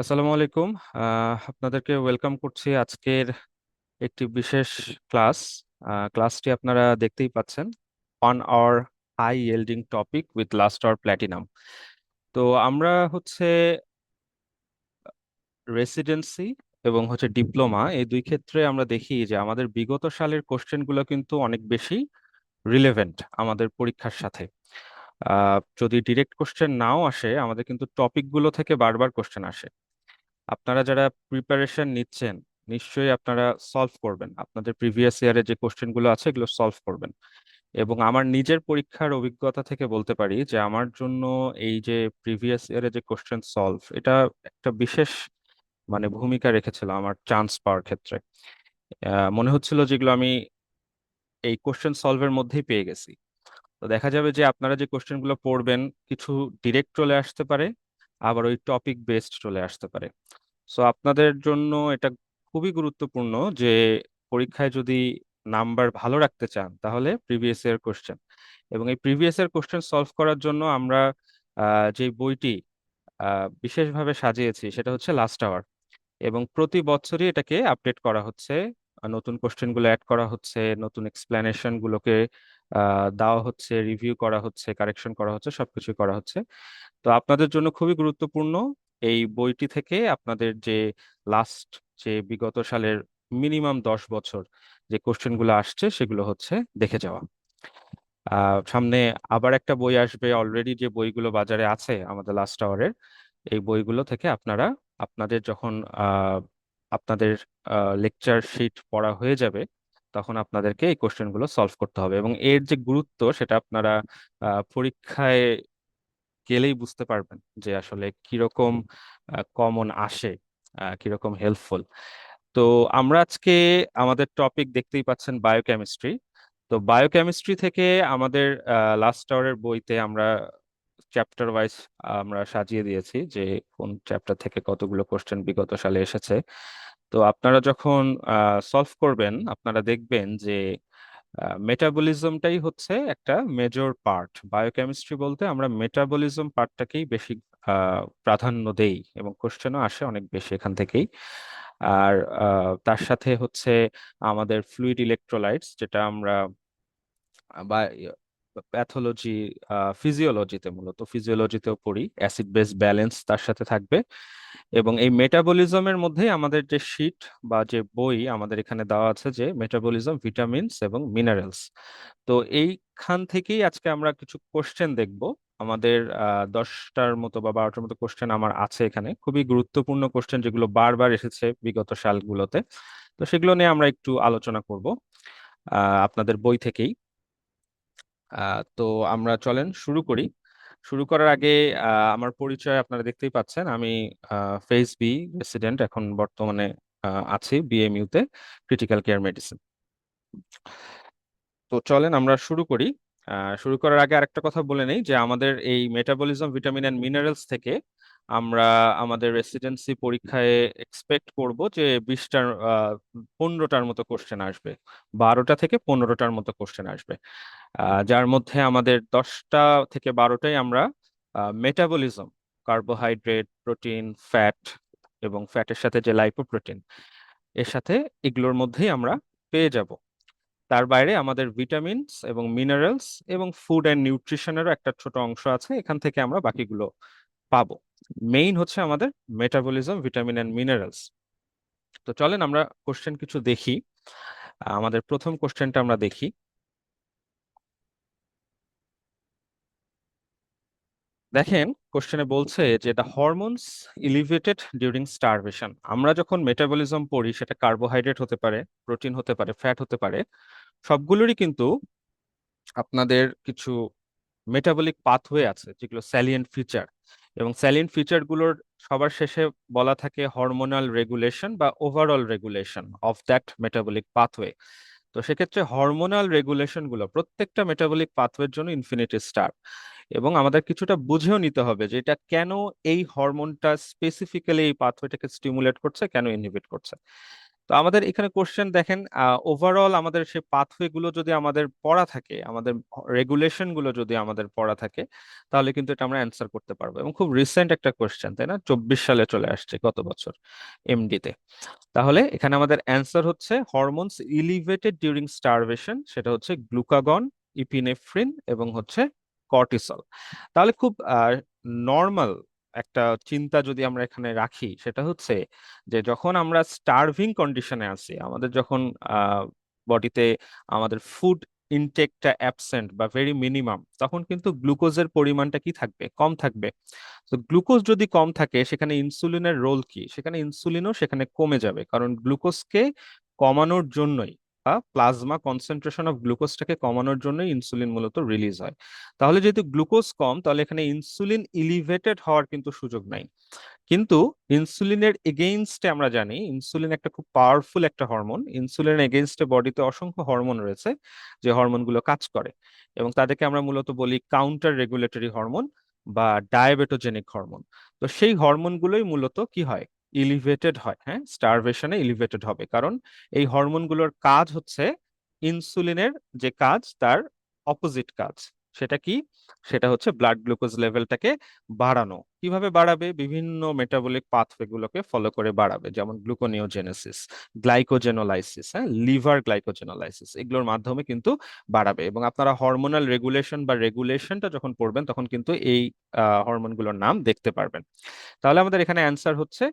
আসসালামু আলাইকুম। আপনাদেরকে ওয়েলকাম করছি আজকের একটি বিশেষ ক্লাস। ক্লাসটি আপনারা দেখতেই পাচ্ছেন, 1 hour high yielding topic with last hour platinum. তো আমরা হচ্ছে রেসিডেন্সি এবং ডিপ্লোমা, এই দুই ক্ষেত্রে আমরা দেখি যে আমাদের বিগত সালের কোশ্চেনগুলো কিন্তু অনেক বেশি রিলেভেন্ট আমাদের পরীক্ষার সাথে। যদি ডিরেক্ট কোশ্চেন নাও আসে, আমাদের কিন্তু টপিকগুলো থেকে বারবার কোশ্চেন আসে। আপনারা যারা প্রিপারেশন নিচ্ছেন, নিশ্চয়ই আপনারা সলভ করবেন, আপনাদের প্রিভিয়াস ইয়ারে যে কোশ্চেনগুলো আছে এগুলো সলভ করবেন। এবং আমার নিজের পরীক্ষার অভিজ্ঞতা থেকে বলতে পারি যে আমার জন্য এই যে প্রিভিয়াস ইয়ারে যে কোশ্চেন সলভ, এটা একটা বিশেষ ভূমিকা রেখেছিল আমার চান্স পাওয়ার ক্ষেত্রে। মনে হচ্ছিল যেগুলো আমি এই কোশ্চেন সলভের মধ্যেই পেয়ে গেছি। তো দেখা যাবে যে আপনারা যে কোশ্চেনগুলো পড়বেন, কিছু ডিরেক্ট চলে আসতে পারে, আবার ওই টপিক বেসড চলে আসতে পারে। সো আপনাদের জন্য এটা খুবই গুরুত্বপূর্ণ যে পরীক্ষায় যদি নাম্বার ভালো রাখতে চান তাহলে প্রিভিয়াস ইয়ার কোশ্চেন, এবং এই প্রিভিয়াস ইয়ার কোশ্চেন সলভ করার জন্য আমরা যে বইটি বিশেষভাবে সাজিয়েছি সেটা হচ্ছে লাস্ট আওয়ার। এবং প্রতি বছরই এটাকে আপডেট করা হচ্ছে, নতুন কোশ্চেনগুলো অ্যাড করা হচ্ছে, নতুন এক্সপ্লেনেশন গুলোকে দেওয়া হচ্ছে, রিভিউ করা হচ্ছে, কারেকশন করা হচ্ছে, সবকিছু করা হচ্ছে। তো আপনাদের জন্য খুবই গুরুত্বপূর্ণ এই বইটি থেকে আপনাদের যে লাস্ট, যে বিগত সালের মিনিমাম 10 বছর যে কোশ্চেনগুলো আসছে সেগুলো হচ্ছে দেখে যাওয়া। সামনে আবার একটা বই আসবে, অলরেডি যে বইগুলো বাজারে আছে আমাদের লাস্ট আওয়ারের, এই বইগুলো থেকে আপনারা আপনাদের যখন আপনাদের লেকচার শিট পড়া হয়ে যাবে, তখন আপনাদেরকে এই কোশ্চেনগুলো সলভ করতে হবে। এবং এর যে গুরুত্ব সেটা আপনারা পরীক্ষায় গেলেই বুঝতে পারবেন যে আসলে কিরকম কমন আসে, কিরকম হেল্পফুল। তো আমরা আজকে আমাদের টপিক দেখতেই পাচ্ছেন বায়োকেমিস্ট্রি। তো বায়োকেমিস্ট্রি থেকে আমাদের লাস্ট আওয়ারের বইতে আমরা চ্যাপ্টার ওয়াইজ আমরা সাজিয়ে দিয়েছি যে কোন চ্যাপ্টার থেকে কতগুলো কোশ্চেন বিগত সালে এসেছে। তো আপনারা যখন সলভ করবেন, আপনারা দেখবেন যে মেটাবলিজমটাই হচ্ছে একটা মেজর পার্ট। বায়োকেমিস্ট্রি বলতে আমরা মেটাবলিজম পার্টটাকেই বেশি প্রাধান্য দেই, এবং কোশ্চেনও আসে অনেক বেশি এখান থেকেই। আর তার সাথে হচ্ছে আমাদের ফ্লুইড ইলেকট্রোলাইটস, যেটা আমরা বা প্যাথোলজি, ফিজিওলজিতে, মূলত ফিজিওলজিতেও পড়ি, অ্যাসিড বেস ব্যালেন্স তার সাথে থাকবে। এবং এই মেটাবলিজমের মধ্যেই আমাদের যে শীট বা যে বই আমাদের এখানে দেওয়া আছে, যে মেটাবলিজম, ভিটামিনস এবং মিনারেলস। তো এইখান থেকেই আজকে আমরা কিছু কোশ্চেন দেখব। আমাদের 10টার মতো বা 12টার মতো কোশ্চেন আমার আছে এখানে, খুবই গুরুত্বপূর্ণ কোশ্চেন যেগুলো বারবার এসেছে বিগত সালগুলোতে। তো সেগুলো নিয়ে আমরা একটু আলোচনা করব আপনাদের বই থেকেই। তো আমরা চলেন শুরু করি। শুরু করার আগে আমার পরিচয় আপনারা দেখতেই পাচ্ছেন, আমি ফেজ বি রেসিডেন্ট এখন বর্তমানে আছি বিএমইউ তে, ক্রিটিক্যাল কেয়ার মেডিসিন। তো চলেন আমরা শুরু করি। শুরু করার আগে আরেকটা কথা বলে নেই যে আমাদের এই মেটাবলিজম, ভিটামিন অ্যান্ড মিনারেলস থেকে আমরা আমাদের রেসিডেন্সি পরীক্ষায় এক্সপেক্ট করব যে 20টার 15টার মতো কোশ্চেন আসবে, 12টা থেকে 15টার মতো কোশ্চেন আসবে। যার মধ্যে আমাদের 10টা থেকে 12টাই আমরা মেটাবলিজম, কার্বোহাইড্রেট, প্রোটিন, ফ্যাট, এবং ফ্যাটের সাথে যে লাইপোপ্রোটিন, এর সাথে এগুলোর মধ্যেই আমরা পেয়ে যাব। তার বাইরে আমাদের ভিটামিনস এবং মিনারেলস এবং ফুড অ্যান্ড নিউট্রিশনেরও একটা ছোট অংশ আছে, এখান থেকে আমরা বাকিগুলো পাবো। মেইন হচ্ছে আমাদের মেটাবলিজম, ভিটামিন অ্যান্ড মিনারেলস। তো চলেন আমরা কোশ্চেন কিছু দেখি। আমাদের প্রথম কোশ্চেনটা আমরা দেখি। দেখেন, কোশ্চেনে বলছে যে the hormones elevated during starvation. আমরা যখন মেটাবলিজম পড়ি, সেটা কার্বোহাইড্রেট হতে পারে, প্রোটিন হতে পারে, ফ্যাট হতে পারে, সবগুলোরই কিন্তু আপনাদের কিছু মেটাবলিক পাথওয়ে আছে যেগুলো স্যালিয়েন্ট ফিচার। এবং স্যালিয়েন্ট ফিচার গুলোর সবার শেষে বলা থাকে হরমোনাল রেগুলেশন বা overall regulation of that metabolic pathway. তো সেক্ষেত্রে হরমোনাল রেগুলেশন গুলো প্রত্যেকটা মেটাবলিক পাথওয়ের জন্য ইনফিনিটি স্টার। এবং আমাদের কিছুটা বুঝেও নিতে হবে যে এটা কেন, এই হরমোনটা স্পেসিফিক্যালি এই পাথওয়েটাকে স্টিমুলেট করছে, কেন ইনহিবিট করছে। তো আমাদের এখানে কোশ্চেন দেখেন, ওভারঅল আমাদের সে পাথওয়ে গুলো যদি আমাদের পড়া থাকে, আমাদের রেগুলেশন গুলো যদি আমাদের পড়া থাকে, তাহলে কিন্তু এটা আমরা অ্যান্সার করতে পারবো। এবং খুব রিসেন্ট একটা কোশ্চেন, তাই না? 24 সালে চলে আসছে, গত বছর এমডি তে। তাহলে এখানে আমাদের অ্যান্সার হচ্ছে হরমোনস ইলিভেটেড ডিউরিং স্টারভেশন, সেটা হচ্ছে গ্লুকাগন, ইপিনেফ্রিন এবং হচ্ছে কর্টিসল। তাহলে খুব নর্মাল একটা চিন্তা যদি আমরা এখানে রাখি, সেটা হচ্ছে যে যখন আমরা স্টারভিং কন্ডিশনে আছি, আমাদের যখন বডিতে আমাদের ফুড ইনটেকটা অ্যাবসেন্ট বা ভেরি মিনিমাম, তখন কিন্তু গ্লুকোজের পরিমাণটা কি থাকবে? কম থাকবে। তো গ্লুকোজ যদি কম থাকে, সেখানে ইনসুলিনের রোল কি? সেখানে ইনসুলিনও সেখানে কমে যাবে, কারণ গ্লুকোজকে কমানোর জন্যই বা প্লাজমা কনসেন্ট্রেশন অফ গ্লুকোজটাকে কমানোর জন্যই ইনসুলিন মূলত রিলিজ হয়। তাহলে যেহেতু গ্লুকোজ কম, তাহলে এখানে ইনসুলিন ইলিভেটেড হওয়ার কিন্তু সুযোগ নাই। কিন্তু ইনসুলিনের এগেইনস্টে আমরা জানি ইনসুলিন একটা খুব পাওয়ারফুল একটা হরমোন। ইনসুলিনের এগেইনস্টে বডিতে অসংখ্য হরমোন রয়েছে, যে হরমোনগুলো কাজ করে, এবং তাদেরকে আমরা মূলত বলি কাউন্টার রেগুলেটরি হরমোন বা ডায়াবেটোজেনিক হরমোন। তো সেই হরমোনগুলোই মূলত কি হয়? ইলিভেটেড হয়। হ্যাঁ, স্টারভেশনে ইলিভেটেড হবে, কারণ এই হরমোনগুলোর কাজ হচ্ছে ইনসুলিনের যে কাজ তার অপোজিট কাজ। সেটা কি? সেটা হচ্ছে ব্লাড গ্লুকোজ লেভেলটাকে বাড়ানো। কিভাবে বাড়াবে? বিভিন্ন মেটাবলিক পাথওয়ে গুলোকে ফলো করে বাড়াবে, যেমন গ্লুকোনিওজেনেসিস, গ্লাইকোজেনোলাইসিস, হ্যাঁ, লিভার গ্লাইকোজেনোলাইসিস, এগুলোর মাধ্যমে কিন্তু বাড়াবে। এবং আপনারা হরমোনাল রেগুলেশন বা রেগুলেশনটা যখন পড়বেন, তখন কিন্তু এই হরমোনগুলোর নাম দেখতে পারবেন। তাহলে আমাদের এখানে অ্যান্সার হচ্ছে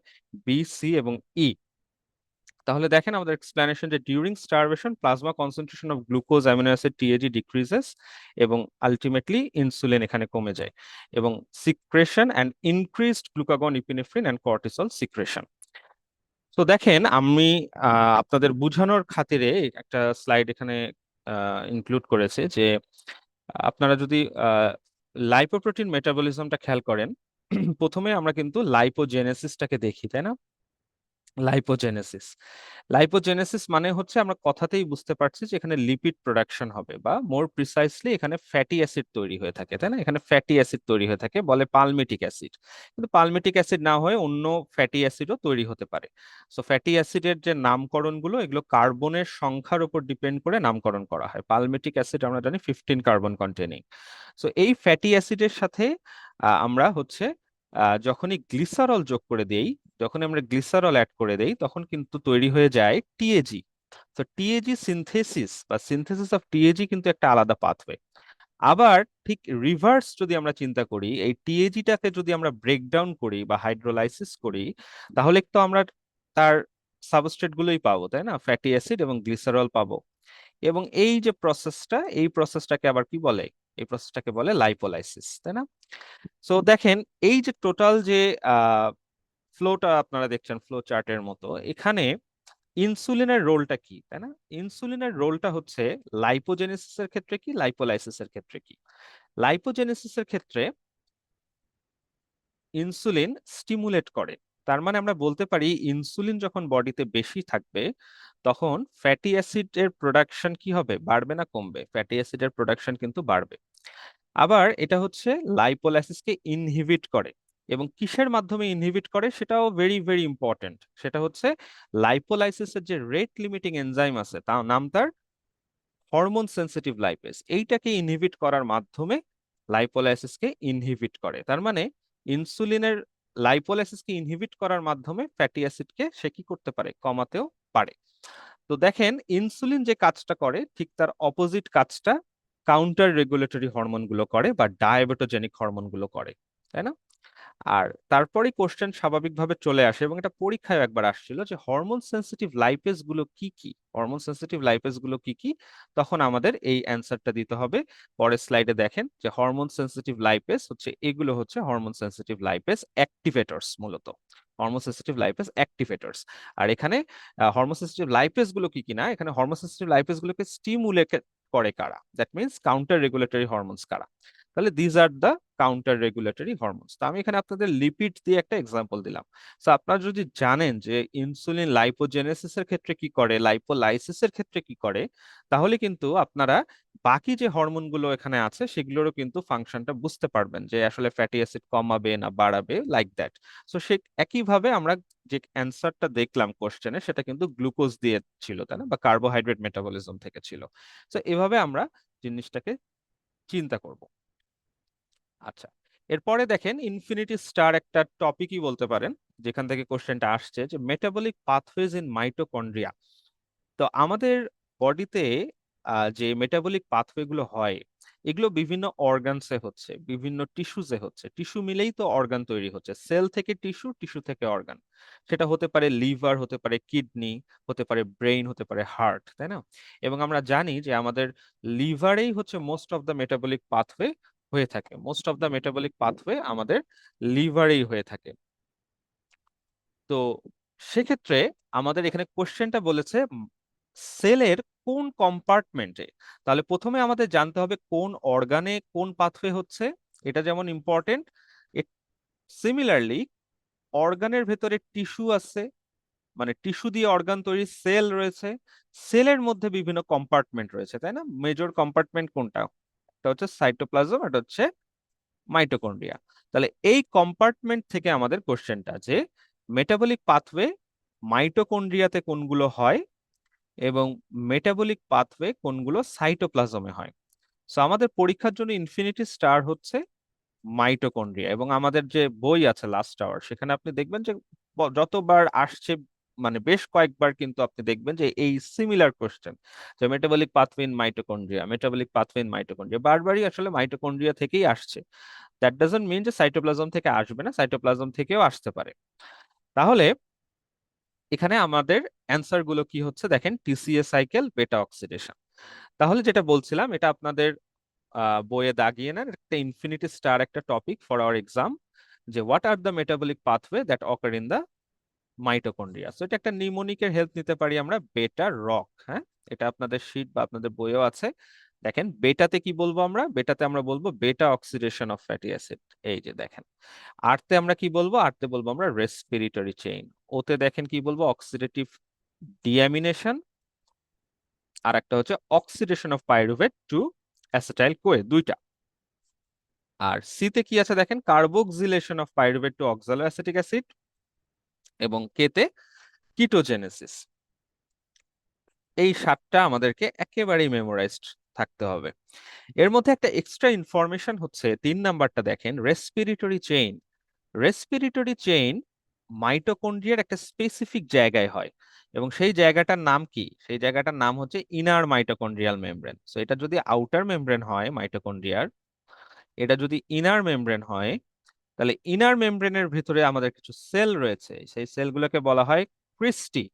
বি, সি এবং ই। তাহলে দেখেন আমাদের এক্সপ্লেনেশন, যে during starvation plasma concentration of glucose amino acid TAG decreases, এবং আলটিমেটলি ইনসুলিন এখানে কমে যায়, এবং secretion and increased glucagon, epinephrine and cortisol secretion. তো দেখেন আমি আপনাদের বোঝানোর খাতিরে একটা স্লাইড এখানে ইনক্লুড করেছে, যে আপনারা যদি লাইপোপ্রোটিন মেটাবলিজমটা খেয়াল করেন, প্রথমে আমরা কিন্তু লাইপোজেনেসিসটাকে দেখি, তাই না? লাইপোজেনেসিস, লাইপোজেনেসিস মানে হচ্ছে, আমরা কথাতেই বুঝতে পারছি যে এখানে লিপিড প্রোডাকশন হবে, বা মোর প্রিসাইসলি এখানে ফ্যাটি অ্যাসিড তৈরি হয়ে থাকে, তাই না? এখানে ফ্যাটি অ্যাসিড তৈরি হয়ে থাকে, বলে পালমিটিক অ্যাসিড। কিন্তু পালমিটিক অ্যাসিড না হয়ে অন্য ফ্যাটি অ্যাসিডও তৈরি হতে পারে। সো ফ্যাটি অ্যাসিডের যে নামকরণগুলো, এগুলো কার্বনের সংখ্যার উপর ডিপেন্ড করে নামকরণ করা হয়। পালমিটিক অ্যাসিড আমরা জানি 15 কার্বন কন্টেনিং। সো এই ফ্যাটি অ্যাসিডের সাথে আমরা হচ্ছে যখনই গ্লিসারল যোগ করে দেই, যখন আমরা গ্লিসারল অ্যাড করে দেই, তখন কিন্তু তৈরি হয়ে যায় টিএজি। তো টিএজি সিনথেসিস বা সিনথেসিস অফ টিএজি কিন্তু একটা আলাদা পাথওয়ে। আবার ঠিক রিভার্স যদি আমরা চিন্তা করি, এই টিএজিটাকে যদি আমরা ব্রেকডাউন করি বা হাইড্রোলাইসিস করি, তাহলে তো আমরা তার সাবস্ট্রেট গুলোই পাবো, তাই না? ফ্যাটি অ্যাসিড এবং গ্লিসারল পাবো। এবং এই যে প্রসেসটা, এই প্রসেসটাকে আবার কি বলে? এই প্রসেসটাকে বলে লাইপোলাইসিস, তাই না? সো দেখেন, এই যে টোটাল যে ফ্লোটা আপনারা দেখছেন ফ্লো চার্টের মতো, এখানে ইনসুলিনের রোলটা কি, তাই না? ইনসুলিনের রোলটা হচ্ছে লাইপোজেনেসিসের ক্ষেত্রে কি, লাইপোলাইসিসের ক্ষেত্রে কি? লাইপোজেনেসিসের ক্ষেত্রে ইনসুলিন স্টিমুলেট করে। তার মানে আমরা বলতে পারি ইনসুলিন যখন বডিতে বেশি থাকবে, তখন ফ্যাটি অ্যাসিডের প্রোডাকশন কি হবে? বাড়বে না কমবে? ফ্যাটি অ্যাসিডের প্রোডাকশন কিন্তু বাড়বে। আবার এটা হচ্ছে লাইপোলাইসিসকে ইনহিবিট করে। এবং কিসের মাধ্যমে ইনহিবিট করে সেটাও ভেরি ভেরি ইম্পর্টেন্ট। সেটা হচ্ছে লাইপোলাইসিসের যে রেট লিমিটিং এনজাইম আছে, তার নাম তার হরমোন সেন্সিটিভ লাইপেজ, এইটাকে ইনহিবিট করার মাধ্যমে লাইপোলাইসিসকে ইনহিবিট করে। তার মানে ইনসুলিনের লাইপোলাইসিসকে ইনহিবিট করার মাধ্যমে ফ্যাটি অ্যাসিডকে সে কি করতে পারে? কমাতেও পারে। তো দেখেন, ইনসুলিন যে কাজটা করে, ঠিক তার অপোজিট কাজটা কাউন্টার রেগুলেটরি হরমোন গুলো করে বা ডায়াবেটোজেনিক হরমোন গুলো করে, তাই না? আর তারপরেই কোশ্চেন স্বাভাবিকভাবে চলে আসে, এবং এটা পরীক্ষায় একবার আসছিল, যে হরমোন সেন্সিটিভ লাইপেজ গুলো কি কি? হরমোন সেন্সিটিভ লাইপেজ গুলো কি কি? তখন আমাদের এই অ্যান্সারটা দিতে হবে। পরের স্লাইডে দেখেন, যে হরমোন সেন্সিটিভ লাইপেজ হচ্ছে, এগুলো হচ্ছে হরমোন সেন্সিটিভ লাইপেজ অ্যাক্টিভেটরস মূলত। Hormone sensitive lipase activators. আর এখানে হরমোন সেন্সিটিভ লাইপেজ গুলো কি কি না, এখানে হরমোন সেন্সিটিভ লাইপেজ গুলোকে স্টিমুলেট করে কারা? That means counter regulatory hormones কারা? তাহলে these are the counter regulatory hormones. তো আমি এখানে আপনাদের লিপিড দিয়ে একটা এক্সাম্পল দিলাম। তো আপনারা যদি জানেন যে ইনসুলিন লাইপোজেনেসিসের ক্ষেত্রে কি করে, লাইপোলাইসিসের ক্ষেত্রে কি করে, তাহলে কিন্তু আপনারা বাকি যে হরমোনগুলো এখানে আছে সেগুলোরও কিন্তু ফাংশনটা বুঝতে পারবেন যে আসলে ফ্যাটি অ্যাসিড কমাবে না বাড়াবে, লাইক দ্যাট। সো সে একইভাবে আমরা যে অ্যান্সারটা দেখলাম কোশ্চেনে, সেটা কিন্তু গ্লুকোজ দিয়ে ছিল, তাই না, বা কার্বোহাইড্রেট মেটাবলিজম থেকে ছিল। তো এভাবে আমরা জিনিসটাকে চিন্তা করব। আচ্ছা, এরপরে দেখেন ইনফিনিটি স্টার একটা টপিকই বলতে পারেন, যেখান থেকে কোশ্চেনটা আসছে, যে মেটাবলিক পাথওয়েজ ইন মাইটোকন্ড্রিয়া। তো আমাদের বডিতে যে মেটাবলিক পাথওয়ে গুলো হয়, এগুলো বিভিন্ন অর্গানসে হচ্ছে, বিভিন্ন টিস্যুজে হচ্ছে। টিস্যু মিলেই তো অর্গান তৈরি হচ্ছে, সেল থেকে টিস্যু, টিস্যু থেকে অর্গান। সেটা হতে পারে লিভার, হতে পারে কিডনি, হতে পারে ব্রেইন, হতে পারে হার্ট, তাই না? এবং আমরা জানি যে আমাদের লিভারেই হচ্ছে most of the metabolic pathway হয়ে থাকে, most of the metabolic pathway আমাদের লিভারেই হয়ে থাকে। তো সেক্ষেত্রে আমাদের এখানে কোশ্চেনটা বলেছে সেলের কোন কম্পার্টমেন্টে। তাহলে প্রথমে আমাদের জানতে হবে কোন অর্গানে কোন পাথওয়ে হচ্ছে, এটা যেমন ইম্পর্টেন্ট। সিমিলারলি অর্গানের ভেতরে টিস্যু আছে, মানে টিস্যু দিয়ে অর্গান তৈরি, সেল রয়েছে, সেলের মধ্যে বিভিন্ন কম্পার্টমেন্ট রয়েছে, তাই না? মেজর কম্পার্টমেন্ট কোনটা? এটা হচ্ছে সাইটোপ্লাজম, এটা হচ্ছে মাইটোকন্ড্রিয়া। তাহলে এই কম্পার্টমেন্ট থেকে আমাদের কোশ্চেনটা, যে মেটাবলিক পাথওয়ে মাইটোকন্ড্রিয়াতে কোনগুলো হয় এবং মেটাবলিক পাথওয়ে কোনগুলো সাইটোপ্লাজমে হয়। সো আমাদের পরীক্ষার জন্য ইনফিনিটি স্টার হচ্ছে মাইটোকন্ড্রিয়া। এবং আমাদের যে বই আছে লাস্ট আওয়ার, সেখানে আপনি দেখবেন যে যতবার আসছে, মানে বেশ কয়েকবার কিন্তু আপনি দেখবেন যে এই সিমিলার কোশ্চেন, যে metabolic pathway in mitochondria, metabolic pathway in mitochondria, বারবারই আসলে মাইটোকন্ড্রিয়া থেকেই আসছে। দ্যাট ডাজন্ট মিন যে সাইটোপ্লাজম থেকে আসবে না, সাইটোপ্লাজম থেকেও আসতে পারে। তাহলে এখানে আমাদের অ্যান্সার গুলো কি হচ্ছে দেখেন, টিসিএ সাইকেল, বেটা অক্সিডেশন। তাহলে যেটা বলছিলাম, এটা আপনাদের বইয়ে দাগিয়ে নেন, একটা ইনফিনিটি স্টার একটা টপিক ফর আওয়ার এক্সাম, যে what are the metabolic pathway that occur in the mitochondria. So এটা একটা নিউমোনিকের হেল্প নিতে পারি আমরা, বেটা রক। হ্যাঁ, এটা আপনাদের শীট বা আপনাদের বইয়েও আছে। দেখেন বেটাতে কি বলবো আমরা, বেটাতে আমরা বলবো বেটা অক্সিডেশন অফ ফ্যাটি অ্যাসিড। এই যে দেখেন, আরতে আমরা কি বলবো, আরতে বলবো আমরা রেসপিরেটরি চেইন। ওতে দেখেন কি বলবো, অক্সিডেটিভ ডিঅ্যামিনেশন। আর একটা হচ্ছে oxidation of pyruvate to acetyl CoA, দুইটা। আর সিতে কি আছে দেখেন, carboxylation of pyruvate to oxalo acetic acid. এবং কেতে কিটোজেনেসিস। এই সাতটা আমাদেরকে একেবারেই মেমোরাইজড থাকতে হবে। এর মধ্যে একটা এক্সট্রা ইনফরমেশন হচ্ছে 3 নাম্বারটা দেখেন, রেসপিরেটরি চেইন। রেসপিরেটরি চেইন মাইটোকন্ড্রিয়ার একটা স্পেসিফিক জায়গায় হয়, এবং সেই জায়গাটার নাম কি? সেই জায়গাটার নাম হচ্ছে ইনার মাইটোকন্ড্রিয়াল মেমব্রেন। সো এটা যদি আউটার মেমব্রেন হয় মাইটোকন্ড্রিয়ার, এটা যদি ইনার মেমব্রেন হয়, তাহলে ইনার মেমব্রেনের ভিতরে আমাদের কিছু সেল রয়েছে, সেই সেলগুলোকে বলা হয় ক্রিস্টি।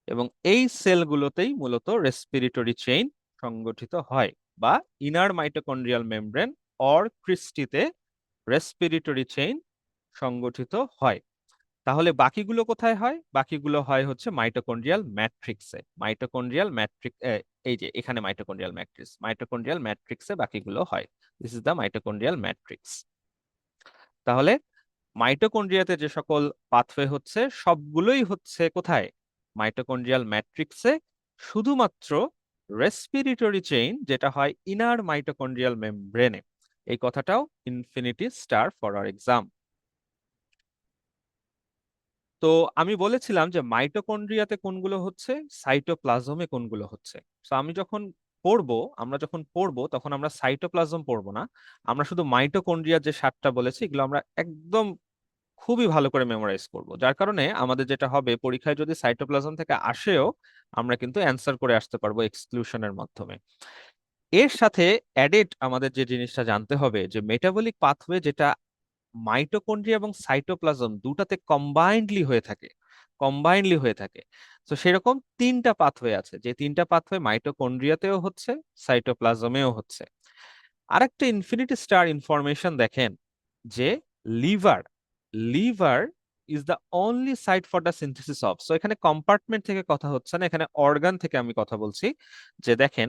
এবং এই সেলগুলোতেই মূলত রেসপিরেটরি চেইন সংগঠিত হয়, বা ইনার মাইটোকন্ড্রিয়াল মেমব্রেন অর ক্রিস্টিতে রেসপিরেটরি চেইন সংগঠিত হয়। তাহলে বাকিগুলো কোথায় হয়? বাকিগুলো হয় হচ্ছে মাইটোকন্ড্রিয়াল ম্যাট্রিক্সে। মাইটোকন্ড্রিয়াল ম্যাট্রিক্স, এই যে এখানে মাইটোকন্ড্রিয়াল ম্যাট্রিক্স, মাইটোকন্ড্রিয়াল ম্যাট্রিক্সে বাকিগুলো হয়। This is the mitochondrial matrix. তাহলে মাইটোকন্ড্রিয়াতে যে সকল পাথওয়ে হচ্ছে, সবগুলোই হচ্ছে কোথায়? মাইটোকন্ড্রিয়াল ম্যাট্রিক্সে। শুধুমাত্র রেসপিরেটরি চেইন যেটা হয় ইনার মাইটোকন্ড্রিয়াল মেমব্রেনে। এই কথাটাও infinity star for our exam. তো আমি বলেছিলাম যে মাইটোকন্ড্রিয়াতে কোনগুলো হচ্ছে, সাইটোপ্লাজমে কোনগুলো হচ্ছে। তো আমি যখন পড়বো, আমরা যখন পড়বো তখন আমরা সাইটোপ্লাজম পড়বো না, আমরা শুধু মাইটোকন্ড্রিয়ার যে সাতটা বলেছি এগুলো আমরা একদম খুবই ভালো করে মেমোরাইজ করব। যার কারণে আমাদের যেটা হবে, পরীক্ষায় যদি সাইটোপ্লাজম থেকে আসেও, আমরা কিন্তু অ্যান্সার করে আসতে পারবো এক্সক্লুশনের মাধ্যমে। এর সাথে অ্যাডেড আমাদের যে জিনিসটা জানতে হবে, যে মেটাবলিক পাথওয়ে যেটা মাইটোকন্ড্রিয়া এবং সাইটোপ্লাজম দুটাতে কম্বাইনলি হয়ে থাকে। তো সেরকম 3টা পাথওয়ে আছে, যে 3টা পাথওয়ে মাইটোকন্ড্রিয়াতেও হচ্ছে, সাইটোপ্লাজমেও হচ্ছে। আরেকটা ইনফিনিটি স্টার ইনফরমেশন দেখেন, যে liver liver is the only site for the synthesis of. So এখানে কম্পার্টমেন্ট থেকে কথা হচ্ছে না, এখানে অর্গান থেকে আমি কথা বলছি। যে দেখেন,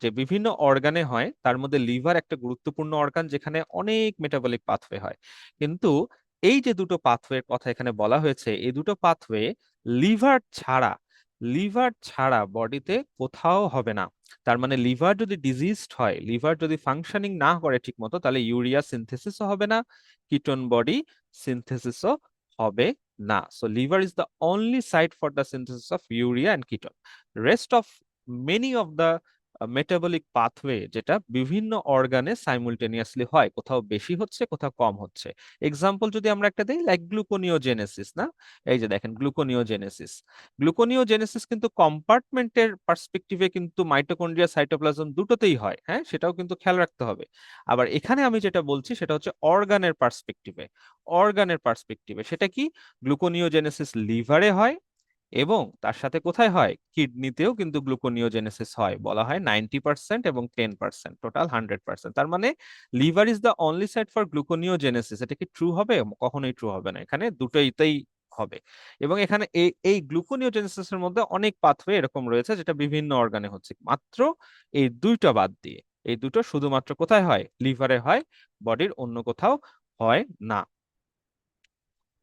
যে বিভিন্ন অর্গানে হয়, তার মধ্যে লিভার একটা গুরুত্বপূর্ণ অর্গান যেখানে অনেক মেটাবলিক পাথওয়ে হয়। কিন্তু এই যে দুটো পাথওয়ের কথা এখানে বলা হয়েছে, এই দুটো পাথওয়ে লিভার ছাড়া লিভার ছাড়া বডিতে কোথাও হবে না। তার মানে লিভার যদি ডিজিজড হয়, লিভার যদি ফাংশনিং না করে ঠিক মতো, তাহলে ইউরিয়া সিনথেসিসও হবে না, কিটোন বডি সিনথেসিসও হবে না। So liver is the only site for the synthesis of urea and ketone. Rest of many of the metabolic pathway যেটা বিভিন্ন অর্গানে সাইমultaneously হয়, কোথাও বেশি হচ্ছে, কোথাও কম হচ্ছে। এক্সাম্পল যদি আমরা একটা দিই, লাইক গ্লুকোনিওজেনেসিস না, এই যে দেখেন গ্লুকোনিওজেনেসিস। গ্লুকোনিওজেনেসিস কিন্তু কম্পার্টমেন্টের পার্সপেক্টিভে কিন্তু মাইটোকন্ড্রিয়া সাইটোপ্লাজম দুটোতেই হয়, হ্যাঁ, সেটাও কিন্তু খেয়াল রাখতে হবে। আবার এখানে আমি যেটা বলছি সেটা হচ্ছে অর্গানের পার্সপেক্টিভে। অর্গানের পার্সপেক্টিভে সেটা কি? গ্লুকোনিওজেনেসিস লিভারে হয়, এবং তার সাথে কোথায় হয়? কিডনিতেও কিন্তু গ্লুকোনিওজেনেসিস হয়। বলা হয় 90% এবং 10%, টোটাল 100%। তার মানে liver is the only site for gluconeogenesis. এটা কি ট্রু হবে? কখনোই ট্রু হবে না, এখানে দুটোইতেই হবে। এবং এখানে এই গ্লুকোনিওজেনেসিসের মধ্যে অনেক পাথওয়ে এরকম রয়েছে যেটা বিভিন্ন অর্গানে হচ্ছে, মাত্র এই দুইটা বাদ দিয়ে। এই দুটো শুধুমাত্র কোথায় হয়? লিভারে হয়, বডির অন্য কোথাও হয় না।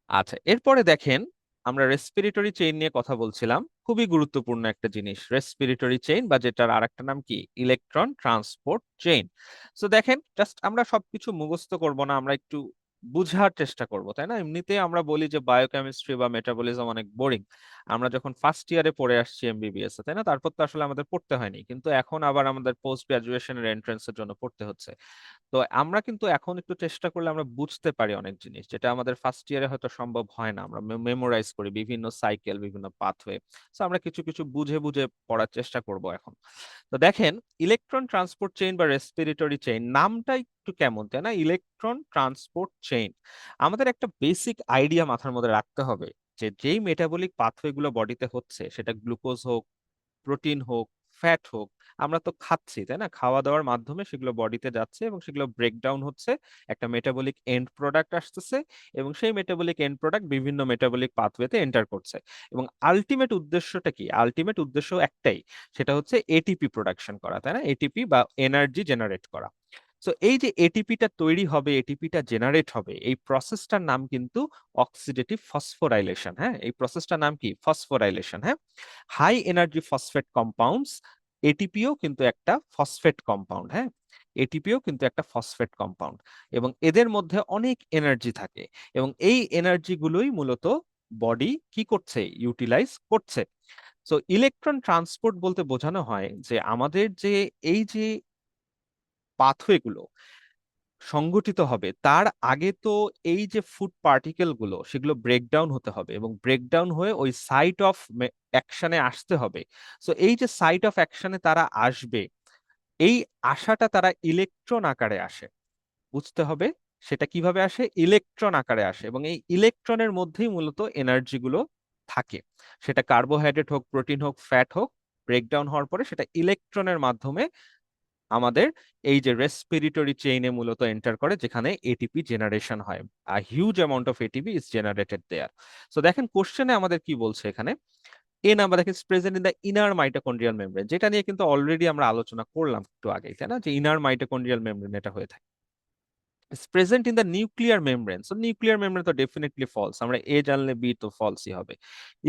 আচ্ছা, এরপরে দেখেন, আমরা রেসপিরেটরি চেইন নিয়ে কথা বলছিলাম। খুবই গুরুত্বপূর্ণ একটা জিনিস রেসপিরেটরি চেইন, বা যেটার আরেকটা নাম কি? Electron transport chain. সো দেখেন, জাস্ট আমরা সবকিছু মুখস্থ করব না, আমরা একটু বুঝার চেষ্টা করব, তাই না? এমনিতে আমরা বলি যে বায়োকেমিস্ট্রি বা মেটাবলিজম অনেক বোরিং, আমরা যখন ফার্স্ট ইয়ারে পড়ে আসছি এমবিবিএস এ, তাই না? তারপর তো আসলে আমাদের পড়তে হয়নি, কিন্তু এখন আবার আমাদের পোস্ট গ্রাজুয়েশনের এন্ট্রান্সের জন্য পড়তে হচ্ছে। তো আমরা কিন্তু এখন একটু চেষ্টা করলে আমরা বুঝতে পারি অনেক জিনিস, যেটা আমাদের ফার্স্ট ইয়ারে হয়তো সম্ভব হয় না। আমরা মেমোরাইজ করি বিভিন্ন সাইকেল, বিভিন্ন পাথওয়ে। তো আমরা কিছু কিছু বুঝে বুঝে পড়ার চেষ্টা করব এখন। তো দেখেন, ইলেকট্রন ট্রান্সপোর্ট চেইন বা রেসপিরেটরি চেইন নামটা একটু কেমন, তাই না? Electron transport chain. আমাদের একটা বেসিক আইডিয়া মাথার মধ্যে রাখতে হবে, যে যেই মেটাবলিক পাথওয়ে গুলো বডিতে হচ্ছে, সেটা গ্লুকোজ হোক, প্রোটিন হোক, ফ্যাট হোক, আমরা তো খাচ্ছি, তাই না? খাওয়া দাওয়ার মাধ্যমে সেগুলো বডিতে যাচ্ছে এবং সেগুলো ব্রেকডাউন হচ্ছে, একটা মেটাবলিক এন্ড প্রোডাক্ট আসতেছে, এবং সেই মেটাবলিক এন্ড প্রোডাক্ট বিভিন্ন মেটাবলিক পাথওয়েতে এন্টার করছে। এবং আলটিমেট উদ্দেশ্যটা কি? আলটিমেট উদ্দেশ্য একটাই, সেটা হচ্ছে এটিপি প্রোডাকশন করা, তাই না? এটিপি বা এনার্জি জেনারেট করা। সো এই যে এটিপিটা তৈরি হবে, এটিপিটা জেনারেট হবে, এই প্রসেসটার নাম কিন্তু অক্সিডেটিভ ফসফোরাইলেশন। হ্যাঁ, এই প্রসেসটার নাম কি? ফসফোরাইলেশন। হ্যাঁ, হাই এনার্জি ফসফেট কম্পাউন্ডস, এটিপিও কিন্তু একটা ফসফেট কম্পাউন্ড। হ্যাঁ, এটিপিও কিন্তু একটা ফসফেট কম্পাউন্ড, এবং এদের মধ্যে অনেক এনার্জি থাকে, এবং এই এনার্জি গুলোই মূলত বডি কি করছে? ইউটিলাইজ করছে। সো ইলেকট্রন ট্রান্সপোর্ট বলতে বোঝানো হয় যে আমাদের যে এই যে পাথওয়ে গুলো সংগঠিত হবে, তার আগে তো এই যে ফুড পার্টিকেল গুলো সেগুলো ব্রেকডাউন হতে হবে, এবং ব্রেকডাউন হয়ে ওই সাইট অফ অ্যাকশনে আসতে হবে। সো এই যে সাইট অফ অ্যাকশনে তারা আসবে, এই আশাটা তারা ইলেকট্রন আকারে আসে। বুঝতে হবে সেটা কিভাবে আসে? ইলেকট্রন আকারে আসে, এবং এই ইলেকট্রনের মধ্যেই মূলত এনার্জি গুলো থাকে। সেটা কার্বোহাইড্রেট হোক, প্রোটিন হোক, ফ্যাট হোক, ব্রেকডাউন হওয়ার পরে সেটা ইলেকট্রনের মাধ্যমে আমাদের এই যে রেসপিরেটরি চেইনে মূলত এন্টার করে, যেখানে এটিপি জেনারেশন হয়। Huge amount of ATP is generated there. So দেখেন, কোশ্চেনে আমাদের কি বলছে এখানে? এ নাম্বার দেখেন, present in the inner mitochondrial membrane, যেটা নিয়ে কিন্তু অলরেডি আমরা আলোচনা করলাম একটু আগে, তাই না? যে ইনার মাইটোকন্ড্রিয়াল মেমব্রেন এটা হয়ে থাকে। is present in the nuclear membrane. So nuclear membrane তো definitely false, আমরা এ জানলে বি তো ফলসই হবে।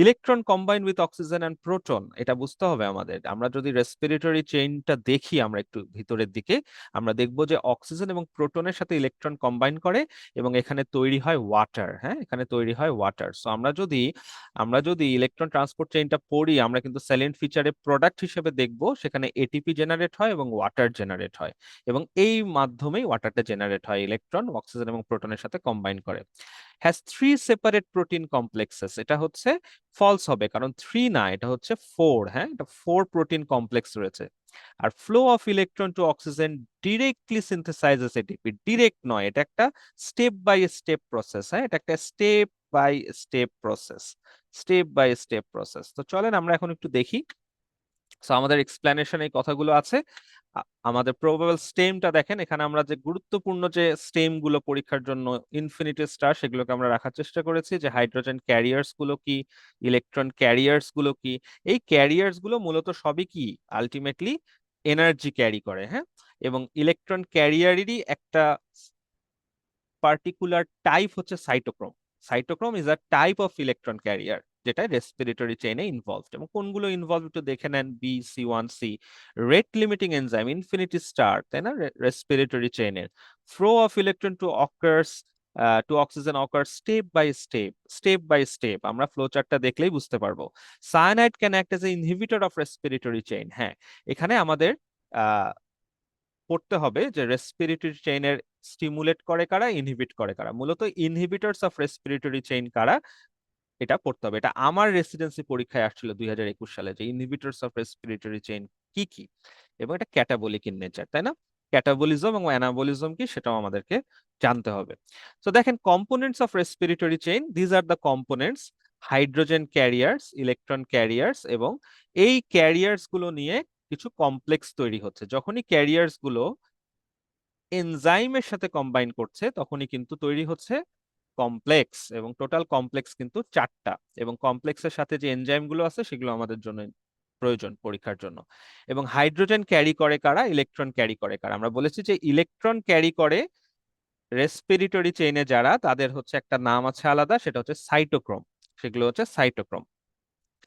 Electron combine with oxygen and proton, এটা বুঝতে হবে আমাদের। আমরা যদি রেসপিরেটরি চেইনটা দেখি আমরা একটু ভিতরের দিকে, আমরা দেখব যে অক্সিজেন এবং প্রোটনের সাথে ইলেকট্রন কম্বাইন করে, এবং এখানে তৈরি হয় ওয়াটার। হ্যাঁ, এখানে তৈরি হয় ওয়াটার। সো আমরা যদি ইলেকট্রন ট্রান্সপোর্ট চেইনটা পড়ি, আমরা কিন্তু স্যালিয়েন্ট ফিচারে প্রোডাক্ট হিসেবে দেখব, সেখানে এটিপি জেনারেট হয় এবং ওয়াটার জেনারেট হয়, এবং এই মাধ্যমেই ওয়াটারটা জেনারেট হয়, ইলেকট্রন অক্সিজেন এবং প্রোটনের সাথে কম্বাইন করে। Has three separate protein complexes, এটা হচ্ছে ফলস হবে, কারণ থ্রি না, এটা হচ্ছে ফোর। হ্যাঁ, এটা ফোর প্রোটিন কমপ্লেক্স রয়েছে। আর flow of electron to oxygen directly synthesizes ATP, direct নয়, এটা একটা স্টেপ বাই স্টেপ প্রসেস। হ্যাঁ, এটা একটা step by step process, step by step process. তো চলেন আমরা এখন একটু দেখি। সো আমাদের এক্সপ্লেনেশন এই কথাগুলো আছে। আমাদের প্রবাবল স্টেমটা দেখেন, এখানে আমরা যে গুরুত্বপূর্ণ যে স্টেম গুলো পরীক্ষার জন্য ইনফিনিটি স্টার, সেগুলোকে আমরা রাখার চেষ্টা করেছি। যে হাইড্রোজেন ক্যারিয়ার্স গুলো কি, ইলেকট্রন ক্যারিয়ার্স গুলো কি। এই ক্যারিয়ার্স গুলো মূলত সবই কি? আলটিমেটলি এনার্জি ক্যারি করে, হ্যাঁ, এবং ইলেকট্রন ক্যারিয়ারেরই একটা পার্টিকুলার টাইপ হচ্ছে cytochrome. Cytochrome is a type of electron carrier যেটা রেসপিরেটরি চেইনে ইনভলভড। এবং কোনগুলো ইনভলভ একটু দেখে নেন, BC1C, rate limiting enzyme, infinity star, তাই না, রেসপিরেটরি চেইনের। Flow of electron to occurs to oxygen occurs step by step. আমরা ফ্লো চার্টটা দেখলেই বুঝতে পারবো। Cyanide can act as a inhibitor of respiratory chain. হ্যাঁ, এখানে আমাদের পড়তে হবে যে রেসপিরেটরি চেইনের স্টিমুলেট করে কারা, ইনহিবিট করে কারা, মূলত ইনহিবিটরস অফ রেসপিরেটরি চেইন কারা, এটা পড়তে হবে। এটা আমার রেসিডেন্সি পরীক্ষায় আসছিল 2021 সালে, যে ইনহিবিটরস অফ রেসপিরেটরি চেইন কি কি, এবং এটা ক্যাটাবলিক ইন নেচার, তাই না? ক্যাটাবলিজম এবং অ্যানাবলিজম কি সেটাও আমাদেরকে জানতে হবে। তো দেখেন, components of respiratory chain, these are the components: hydrogen carriers, electron carriers, এবং এই ক্যারিয়ার্স গুলো নিয়ে কিছু কমপ্লেক্স তৈরি হচ্ছে। যখনই ক্যারিয়ার্স গুলো এনজাইমের সাথে কম্বাইন করছে তখনই কিন্তু তৈরি হচ্ছে কমপ্লেক্স, এবং টোটাল কমপ্লেক্স কিন্তু 4টা। এবং কমপ্লেক্সের সাথে যে এনজাইম গুলো আছে সেগুলো আমাদের জন্য প্রয়োজন পরীক্ষার জন্য। এবং হাইড্রোজেন ক্যারি করে কারা, ইলেকট্রন ক্যারি করে কারা? আমরা বলেছি যে ইলেকট্রন ক্যারি করে রেসপিরেটরি চেইনে যারা, তাদের হচ্ছে একটা নাম আছে আলাদা, সেটা হচ্ছে সাইটোক্রোম। সেগুলো হচ্ছে সাইটোক্রোম।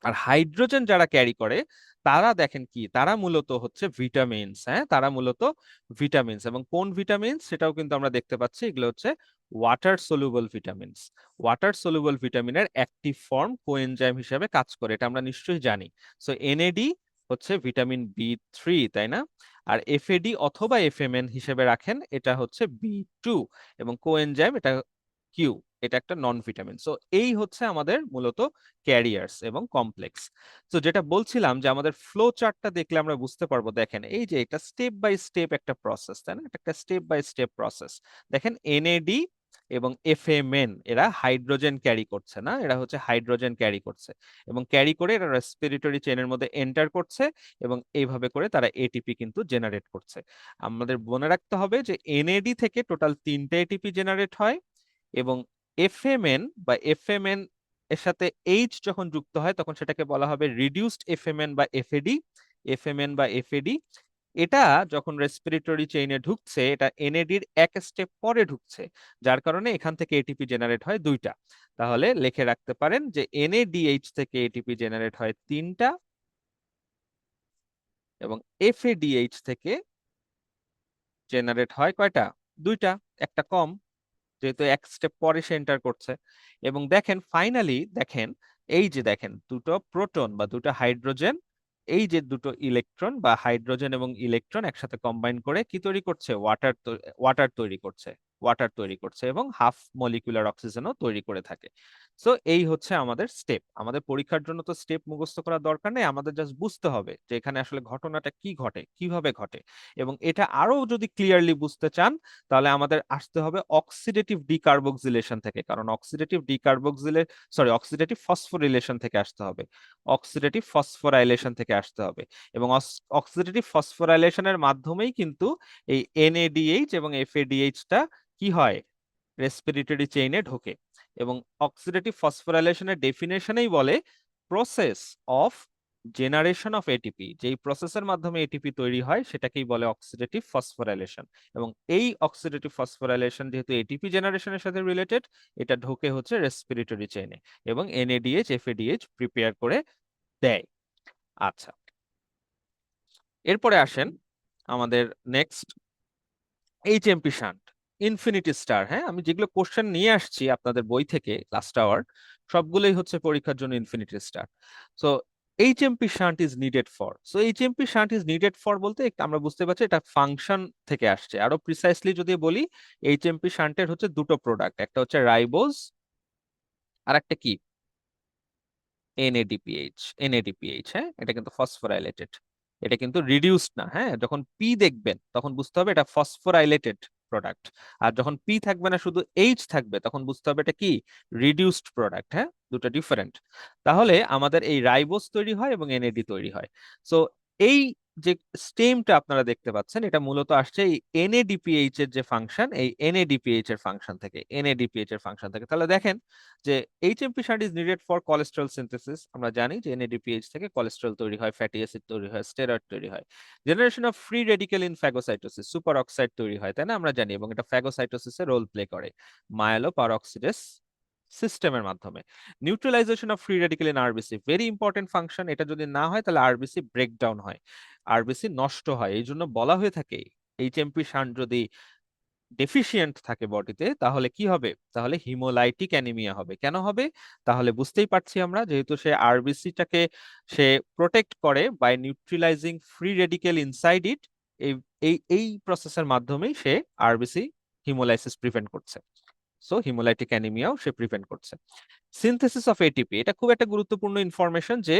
আর হাইড্রোজেন যারা ক্যারি করে তারা দেখেন কি, তারা মূলত হচ্ছে ভিটামিনস। হ্যাঁ, তারা মূলত ভিটামিনস। এবং কোন ভিটামিনস সেটাও কিন্তু আমরা দেখতে পাচ্ছি, এগুলো হচ্ছে water soluble vitamins. Water soluble ভিটামিনের অ্যাক্টিভ ফর্ম কোএনজাইম হিসেবে কাজ করে, এটা আমরা নিশ্চয়ই জানি। সো NAD হচ্ছে ভিটামিন B3, তাই না? আর FAD অথবা FMN হিসেবে রাখেন, এটা হচ্ছে B2, এবং কোএনজাইম এটা কিউ, এটা একটা নন ভিটামিন। সো এই হচ্ছে আমাদের মূলত ক্যারিয়ার্স এবং কমপ্লেক্স। তো যেটা বলছিলাম যে আমাদের ফ্লো চার্টটা দেখলে আমরা বুঝতে পারবো, দেখেন এই যে এটা স্টেপ বাই স্টেপ একটা প্রসেস, তাই না? এটা একটা স্টেপ বাই স্টেপ প্রসেস। দেখেন NAD এবং FMN এরা হাইড্রোজেন ক্যারি করছে, না, এরা হচ্ছে হাইড্রোজেন ক্যারি করছে, এবং ক্যারি করে এরা রেসপিরেটরি চেইনের মধ্যে এন্টার করছে, এবং এইভাবে করে তারা ATP কিন্তু জেনারেট করছে। আমাদের মনে রাখতে হবে যে NAD থেকে টোটাল 3টে ATP জেনারেট হয়, এবং FMN বা FMN এর সাথে H যখন যুক্ত হয় তখন সেটাকে বলা হবে রিডিউসড FMN বা FAD। FMN বা FAD এটা যখন রেসপিরেটরি চেইনে ঢুকছে, এটা NAD এর এক স্টেপ পরে ঢুকছে, যার কারণে এখান থেকে ATP জেনারেট হয় 2টা। তাহলে লিখে রাখতে পারেন যে NADH থেকে ATP জেনারেট হয় 3টা, এবং FADH থেকে জেনারেট হয় কয়টা? 2টা, একটা কম, যেহেতু এক স্টেপ পরে সে এন্টার করছে। এবং দেখেন ফাইনালি, দেখেন এই যে দেখেন দুটো প্রোটন বা দুটো হাইড্রোজেন, এই যে দুটো ইলেকট্রন বা হাইড্রোজেন এবং ইলেকট্রন একসাথে কম্বাইন করে কি তৈরি করছে? ওয়াটার তৈরি করছে। ওয়াটার তৈরি করছে এবং হাফ মলিকুলার অক্সিজেনও তৈরি করে থাকে। সো এই হচ্ছে আমাদের স্টেপ। আমাদের পরীক্ষার জন্য তো স্টেপ মুখস্থ করার দরকার নেই, আমাদের জাস্ট বুঝতে হবে যে এখানে আসলে ঘটনাটা কি ঘটে, কিভাবে ঘটে। এবং এটা আরো যদি ক্লিয়ারলি বুঝতে চান তাহলে আমাদের আসতে হবে অক্সিডেটিভ ডিকার্বক্সিলেশন থেকে, কারণ অক্সিডেটিভ ফসফোরিলেশন থেকে আসতে হবে। অক্সিডেটিভ ফসফোরাইলেশন থেকে আসতে হবে, এবং অক্সিডেটিভ ফসফোরাইলেশনের মাধ্যমেই কিন্তু এই NADH এবং FADH টা কি হয়? রেসপিরেটরি চেইনে ঢোকে। এবং অক্সিডেটিভ ফসফোরাইলেশনের ডেফিনেশনেই বলে process of generation of ATP। যেই প্রসেসের মাধ্যমে ATP তৈরি হয় সেটাকেই বলে অক্সিডেটিভ ফসফোরাইলেশন। এবং এই অক্সিডেটিভ ফসফোরাইলেশন যেহেতু ATP জেনারেশনের সাথে রিলেটেড, এটা ঢোকে হচ্ছে রেসপিরেটরি চেইনে, এবং NADH FADH প্রিপেয়ার করে দেয়। আচ্ছা, এরপরে আসেন আমাদের next HMP shunt, infinity star. হ্যাঁ, আমি যেগুলো কোশ্চেন নিয়ে আসছি আপনাদের বই থেকে লাস্ট আওয়ার, সবগুলোই হচ্ছে পরীক্ষার জন্য infinity star. So HMP shunt is needed for, so HMP shunt is needed for বলতে আমরা বুঝতে পারছি এটা ফাংশন থেকে আসছে। আরো প্রিসাইসলি যদি বলি, HMP শান্টের হচ্ছে দুটো প্রোডাক্ট, একটা হচ্ছে রাইবোজ, আর একটা কি? NADPH। হ্যাঁ, এটা কিন্তু ফসফোরাইলেটেড, এটা কিন্তু রিডিউসড না। হ্যাঁ, যখন পি দেখবেন তখন বুঝতে হবে এটা ফসফোরাইলেটেড প্রোডাক্ট, আর যখন পি থাকবে না শুধু এইচ থাকবে তখন বুঝতে হবে এটা কি? Reduced product. হ্যাঁ, দুটো ডিফারেন্ট। তাহলে আমাদের এই রাইবোজ তৈরি হয় এবং NAD তৈরি হয়। সো এই যে স্টেমটা আপনারা দেখতে পাচ্ছেন এটা মূলত আসছে এই NADPH এর যে ফাংশন, এই NADPH এর ফাংশন থেকে, NADPH এর ফাংশন থেকে। তাহলে দেখেন যে HMP shunt is needed for cholesterol synthesis. আমরা জানি যে NADPH থেকে কোলেস্টেরল তৈরি হয়, ফ্যাটি অ্যাসিড তৈরি হয়, স্টেরয়েড তৈরি হয়। Generation of free radical in phagocytosis, super oxide তৈরি হয়, তাই না? আমরা জানি, এবং এটা ফ্যাগোসাইটোসিসে রোল প্লে করে মায়ালো পারঅক্সিডেস সিস্টেমের মাধ্যমে। Neutralisation of free radical in RBC, very important function. এটা যদি না হয় তাহলে আরবিসি ব্রেকডাউন হয়, আরবিসি নষ্ট হয়। এই জন্য বলা হয়ে থাকে এইচএমপি শান্ট যদি ডেফিসিয়েন্ট থাকে বডিতে তাহলে কি হবে? তাহলে হিমোলাইটিক অ্যানিমিয়া হবে। কেন হবে? তাহলে বুঝতেই পারছি আমরা, যেহেতু সে আরবিসিটাকে সে প্রোটেক্ট করে by neutralizing free radical inside it. এই এই প্রসেসের মাধ্যমেই সে আরবিসি হিমোলাইসিস প্রিভেন্ট করছে। সো হিমোলাইটিক অ্যানিমিয়াও সে প্রিভেন্ট করছে। সিনথেসিস অফ এটিপি, এটা খুব একটা গুরুত্বপূর্ণ ইনফরমেশন যে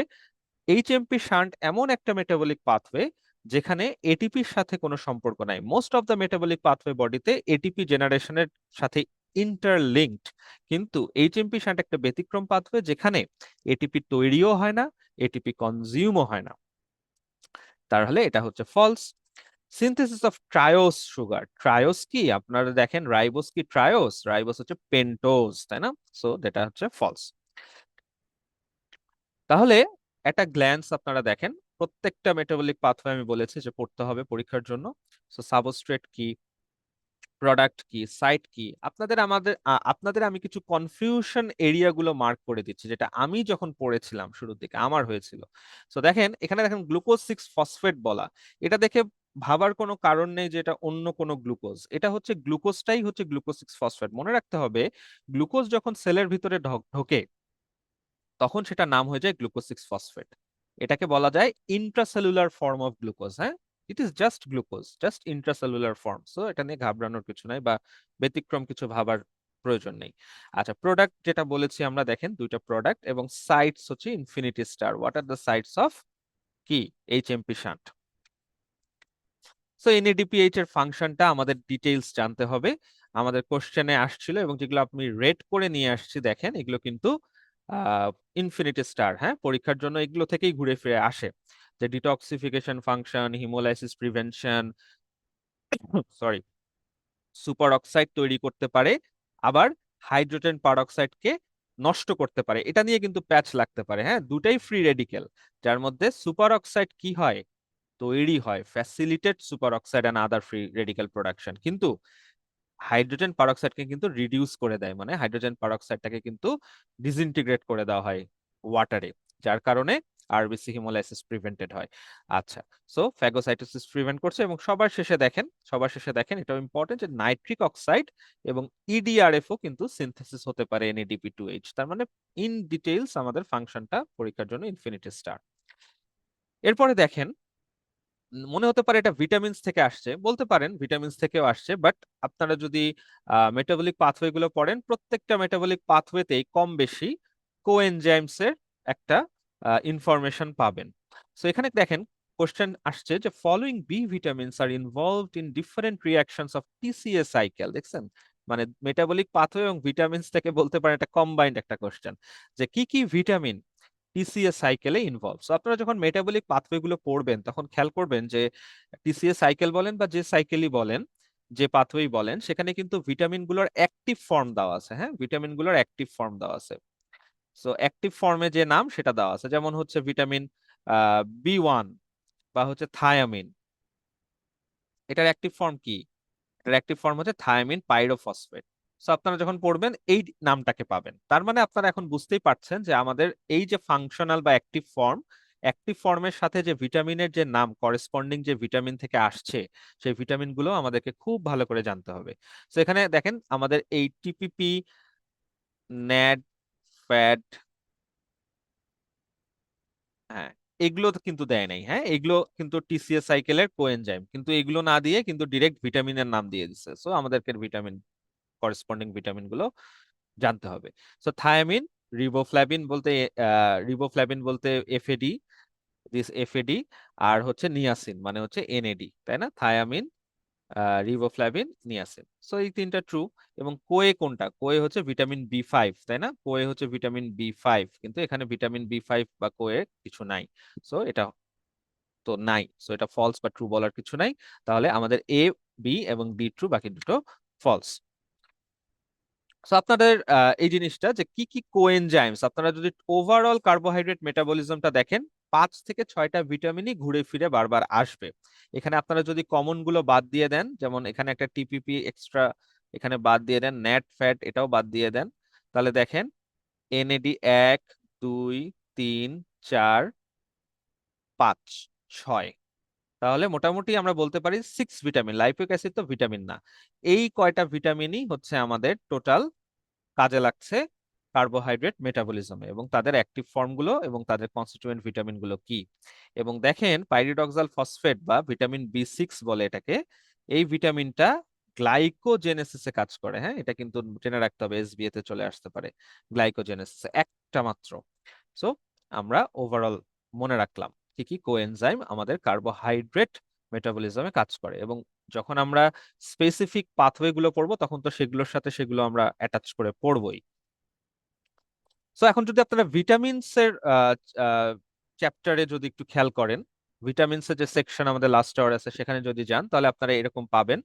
এইচএমপি শান্ট এমন একটা মেটাবলিক পাথওয়ে যেখানে এটিপির সাথে কোনো সম্পর্ক নাই। Most of the metabolic pathway বডিতে এটিপি জেনারেশনের সাথে ইন্টারলিঙ্কড, কিন্তু এইচএমপি শান্ট একটা ব্যতিক্রম পাথওয়ে যেখানে এটিপি তৈরিও হয় না, এটিপি কনজিউমও হয় না। তাহলে এটা হচ্ছে false. Synthesis of triose sugar, triose কি আপনারা দেখেন, রাইবোস কি ট্রায়োস? রাইবোস হচ্ছে পেন্টোজ, তাই না? সো এটা হচ্ছে ফলস। তাহলে একটা গ্ল্যান্স আপনারা দেখেন, প্রত্যেকটা মেটাবলিক পাথওয়ে আমি বলেছি যে পড়তে হবে পরীক্ষার জন্য। সো সাবস্ট্রেট কি, প্রোডাক্ট কি, সাইট কি, আপনাদের আমি কিছু কনফিউশন এরিয়া গুলো মার্ক করে দিচ্ছি, যেটা আমি যখন পড়েছিলাম শুরুর দিকে আমার হয়েছিল। সো দেখেন এখানে, দেখেন গ্লুকোজ 6 ফসফেট বলা, এটা দেখে ভাবার কোনো কারণ নেই যে এটা অন্য কোনো গ্লুকোজ। এটা হচ্ছে গ্লুকোজটাই হচ্ছে গ্লুকোজ 6 ফসফেট। মনে রাখতে হবে, গ্লুকোজ যখন সেলের ভিতরে ঢোকে তখন সেটা নাম হয়ে যায় গ্লুকোজ 6 ফসফেট। এটাকে বলা যায় ইন্ট্রাসেলুলার ফর্ম অফ গ্লুকোজ। হ্যাঁ, it is just glucose, just intracellular form. So এটা নিয়ে ঘাবড়ানোর কিছু নাই বা ব্যতিক্রম কিছু ভাবার প্রয়োজন নেই। আচ্ছা, প্রোডাক্ট যেটা বলেছি আমরা, দেখেন দুইটা প্রোডাক্ট, এবং সাইটস হচ্ছে infinity star. What are the sites of কি এইচএমপি শান্ট? সো এনএডিপিএইচ এর ফাংশনটা আমাদের ডিটেইলস জানতে হবে। আমাদের কোশ্চেনে আসছিল এবং যেগুলো আপনি রেড করে নিয়ে আসছি দেখেন, এগুলো কিন্তু ইনফিনিটি স্টার। হ্যাঁ, পরীক্ষার জন্য এগুলো থেকেই ঘুরে ফিরে আসে, যে detoxification function, haemolysis prevention, sorry, super oxide তৈরি করতে পারে, আবার হাইড্রোজেন পারঅক্সাইডকে নষ্ট করতে পারে। এটা নিয়ে কিন্তু প্যাচ লাগতে পারে। হ্যাঁ, দুটাই ফ্রি রেডিকেল, যার মধ্যে সুপার অক্সাইড কি হয়, তৈরি হয়, facilitate super oxide and other free radical production. কিন্তু হাইড্রোজেন পারঅক্সাইডকে কিন্তু রিডিউস করে দেয়, মানে হাইড্রোজেন পারঅক্সাইডটাকে কিন্তু ডিসইন্টিগ্রেট করে দেওয়া হয় ওয়াটারে, যার কারণে আরবিসি হিমোলাইসিস প্রিভেন্টেড হয়। আচ্ছা, সো ফ্যাগোসাইটোসিস প্রিভেন্ট করছে। এবং সবার শেষে দেখেন এটাও ইম্পর্টেন্ট, যে নাইট্রিক অক্সাইড এবং ইডিআরএফও কিন্তু সিনথেসিস হতে পারে NADP2H। তার মানে ইন ডিটেইলস আমাদের ফাংশনটা পরীক্ষার জন্য ইনফিনিটি স্টার। এরপরে দেখেন, মনে হতে পারে এটা ভিটামিনস থেকে আসছে, বলতে পারেন ভিটামিনস থেকেও আসছে, বাট আপনারা যদি মেটাবলিক পাথওয়ে গুলো পড়েন, প্রত্যেকটা মেটাবলিক পাথওয়েতেই কম বেশি কোএনজাইমস এর একটা ইনফরমেশন পাবেন। সো এখানে দেখেন কোশ্চেন আসছে যে following B vitamins are involved in different reactions of TCA cycle. দেখছেন, মানে মেটাবলিক পাথওয়ে এবং ভিটামিনস থেকে বলতে পারেন এটা কম্বাইন্ড একটা কোশ্চেন, যে কি কি ভিটামিন TCA সাইকেলে ইনভলভ। সো আপনারা যখন মেটাবলিক পাথওয়ে গুলো পড়বেন তখন খেয়াল করবেন যে TCA সাইকেল বলেন বা যে সাইকেলই বলেন, যে পাথওয়ে বলেন, সেখানে কিন্তু ভিটামিন গুলোর অ্যাক্টিভ ফর্ম দেওয়া আছে। হ্যাঁ, ভিটামিন গুলোর অ্যাক্টিভ ফর্ম দেওয়া আছে। সো অ্যাক্টিভ ফর্মে যে নাম সেটা দেওয়া আছে, যেমন হচ্ছে ভিটামিন B1 বা হচ্ছে থায়ামিন, এটার অ্যাক্টিভ ফর্ম কি? এটার অ্যাক্টিভ ফর্ম হচ্ছে থায়ামিন পাইরোফসফেট। সো আপনারা যখন পড়বেন এই নামটাকে পাবেন। তার মানে আপনারা এখন বুঝতেই পারছেন যে আমাদের এই যে ফাংশনাল বা অ্যাক্টিভ ফর্ম, অ্যাক্টিভ ফর্মের সাথে যে ভিটামিনের যে নাম করেসপন্ডিং যে ভিটামিন থেকে আসছে, সেই ভিটামিন গুলো আমাদেরকে খুব ভালো করে জানতে হবে। তো এখানে দেখেন আমাদের এই TPP, ন্যাড, ফ্যাট, হ্যাঁ, এগুলো তো কিন্তু দেয় নাই। হ্যাঁ, এগুলো কিন্তু TCA সাইকেলের কোএনজাইম, কিন্তু এগুলো না দিয়ে কিন্তু ডিরেক্ট ভিটামিনের নাম দিয়ে দিচ্ছে। সো আমাদেরকে ভিটামিন, করেসপন্ডিং ভিটামিন গুলো জানতে হবে। সো থায়ামিন, রিবোফ্লাভিন বলতে রিবোফ্লাভিন বলতে এফএডি, দিস এফএডি, আর হচ্ছে নিয়াসিন মানে হচ্ছে NAD, তাই না? Thymine, riboflavin, niacin. সো এই তিনটা ট্রু। এবং কোয়ে কোনটা? কোয়ে হচ্ছে ভিটামিন B5, তাই না? কোয়ে হচ্ছে ভিটামিন B5, কিন্তু এখানে ভিটামিন B5 বা কোয়ে কিছু নাই। সো এটা, তো নাই, সো এটা ফলস বা ট্রু বলার কিছু নাই। তাহলে আমাদের এ, বি এবং ডি ট্রু, বাকি দুটো ফলস। সো আপনাদের এই জিনিসটা যে কি কি কোএনজাইমস, আপনারা যদি ওভারঅল কার্বোহাইড্রেট মেটাবলিজমটা দেখেন, 5 থেকে 6টা ভিটামিনই ঘুরে ফিরে বারবার আসবে। এখানে আপনারা যদি কমন গুলো বাদ দিয়ে দেন, যেমন এখানে একটা টিপিপি এক্সট্রা এখানে বাদ দিয়ে দেন, নেট ফ্যাট এটাও বাদ দিয়ে দেন, তাহলে দেখেন এনএডি 1, 2, 3, 4, 5, 6, তাহলে মোটামুটি আমরা বলতে পারি 6 ভিটামিন। লাইফিক অ্যাসিড তো ভিটামিন না, এই কয়টা ভিটামিনই হচ্ছে আমাদের টোটাল কাজে লাগছে কার্বোহাইড্রেট মেটাবলিজমে, এবং তাদের অ্যাক্টিভ ফর্মগুলো এবং তাদের কনস্টিটিউয়েন্ট ভিটামিনগুলো কি। এবং দেখেন পাইরিডক্সাল ফসফেট বা ভিটামিন বি 6 বলে এটাকে, এই ভিটামিনটা গ্লাইকোজেনেসিসে কাজ করে। হ্যাঁ, এটা কিন্তু জেনে রাখতে হবে, এসবিএ তে চলে আসতে পারে গ্লাইকোজেনেসিসে একটা মাত্র। সো আমরা ওভারঅল মনে রাখলাম কি কি কোএনজাইম আমাদের কার্বোহাইড্রেট মেটাবলিজমে কাজ করে, এবং যখন আমরা স্পেসিফিক পাথওয়ে গুলো পড়বো তখন তো সেগুলোর সাথে সেগুলো আমরা অ্যাটাচ করে পড়বোই। সো এখন যদি আপনারা ভিটামিনস এর চ্যাপ্টারে যদি একটু খেয়াল করেন, ভিটামিনস এর যে সেকশন আমাদের লাস্ট আওয়ার আছে সেখানে যদি যান, তাহলে আপনারা এরকম পাবেন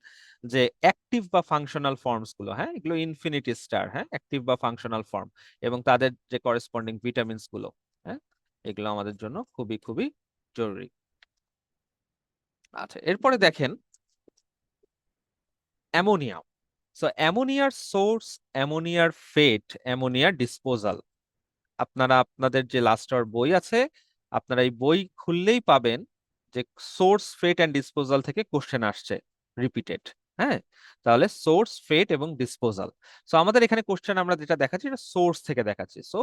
যে অ্যাক্টিভ বা ফাংশনাল ফর্মস গুলো, হ্যাঁ এগুলো ইনফিনিটি স্টার, হ্যাঁ অ্যাক্টিভ বা ফাংশনাল ফর্ম, এবং তাদের যে করেসপন্ডিং ভিটামিনস গুলো, হ্যাঁ এগুলো আমাদের জন্য খুবই খুবই জরুরি। আচ্ছা, এরপরে দেখেন অ্যামোনিয়া। সো অ্যামোনিয়ার সোর্স, অ্যামোনিয়ার ফেট, অ্যামোনিয়ার ডিসপোজাল, আপনারা আপনাদের যে লাস্ট আওয়ার বই আছে, আপনারা এই বই খুললেই পাবেন যে সোর্স, ফেট অ্যান্ড ডিসপোজাল থেকে কোশ্চেন আসছে রিপিটেড। হ্যাঁ, তাহলে সোর্স, ফেট এবং ডিসপোজাল। সো আমাদের এখানে কোশ্চেন আমরা যেটা দেখাচ্ছি এটা সোর্স থেকে দেখাচ্ছি। সো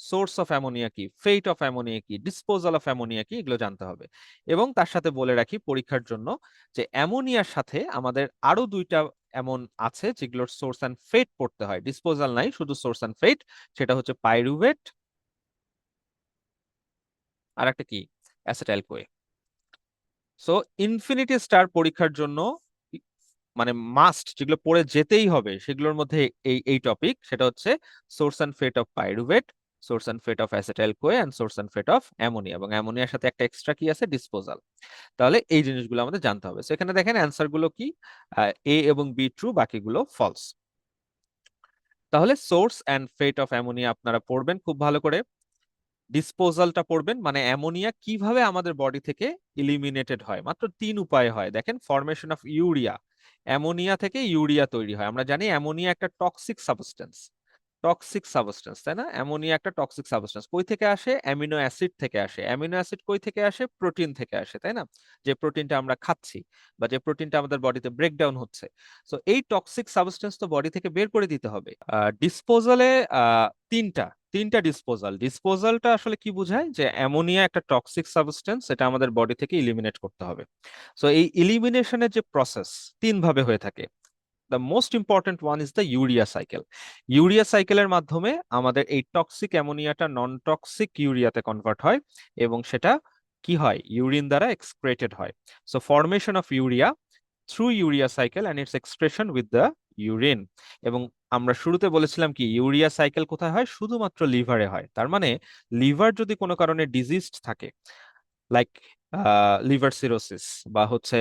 সোর্স অফ অ্যামোনিয়া কি, ফেট অফ অ্যামোনিয়া কি, ডিসপোজাল অফ অ্যামোনিয়া কি, এগুলো জানতে হবে। এবং তার সাথে বলে রাখি পরীক্ষার জন্য যে অ্যামোনিয়ার সাথে আমাদের আরো দুইটা এমন আছে যেগুলোর সোর্স অ্যান্ড ফেট পড়তে হয়, ডিসপোজাল নাই, শুধু সোর্স অ্যান্ড ফেট। সেটা হচ্ছে পাইরুভেট আর একটা কি, acetyl CoA. So infinity star পরীক্ষার জন্য ই- মানে মাস্ট যেগুলো পড়ে যেতেই হবে সেগুলোর মধ্যে এই এই টপিক, সেটা হচ্ছে source and fate of pyruvate, source and fate of acetyl CoA and source and fate of ammonia, এবং অ্যামোনিয়ার সাথে একটা এক্সট্রা কি আছে, ডিসপোজাল। তাহলে এই জিনিসগুলো আমাদের জানতে হবে। সেখানে দেখেন অ্যান্সার গুলো কি, এ এবং বি ট্রু, বাকিগুলো ফলস। তাহলে source and fate of ammonia আপনারা পড়বেন খুব ভালো করে, ডিসপোজালটা পড়বেন, মানে অ্যামোনিয়া কিভাবে আমাদের বডি থেকে ইলিমিনেটেড হয়। মাত্র 3 উপায়ে হয়। দেখেন, ফরমেশন অফ ইউরিয়া, অ্যামোনিয়া থেকে ইউরিয়া তৈরি হয়। আমরা জানি অ্যামোনিয়া একটা টক্সিক সাবস্টেন্স, টক্সিক সাবস্টেন্স, তাই না? অ্যামোনিয়া একটা টক্সিক সাবস্টেন্স। কই থেকে আসে? অ্যামিনো অ্যাসিড থেকে আসে। অ্যামিনো অ্যাসিড কই থেকে আসে? প্রোটিন থেকে আসে, তাই না? যে প্রোটিনটা আমরা খাচ্ছি বা যে প্রোটিনটা আমাদের বডিতে ব্রেকডাউন হচ্ছে। সো এই টক্সিক সাবস্টেন্স তো বডি থেকে বের করে দিতে হবে। ডিসপোজালে তিনটা তিনটা ডিসপোজাল। ডিসপোজালটা আসলে কি বোঝায়? যে অ্যামোনিয়া একটা টক্সিক সাবস্টেন্স, এটা আমাদের বডি থেকে ইলিমিনেট করতে হবে। সো এই ইলিমিনেশনের যে প্রসেস 3 ভাবে হয়ে থাকে। The most important one is the urea cycle. Urea সাইকেলের মাধ্যমে আমাদের এই টক্সিক অ্যামোনিয়াটা নন টক্সিক ইউরিয়াতে কনভার্ট হয়, এবং সেটা কি হয়? ইউরিন দ্বারা এক্সক্রেটেড হয়। So formation of urea through urea cycle and it's expression with the urine. এবং আমরা শুরুতে বলেছিলাম কি, ইউরিয়া সাইকেল কোথায় হয়? শুধুমাত্র লিভারে হয়। তার মানে লিভার যদি কোনো কারণে ডিজিজড থাকে, লাইক লিভার সিরোসিস বা হচ্ছে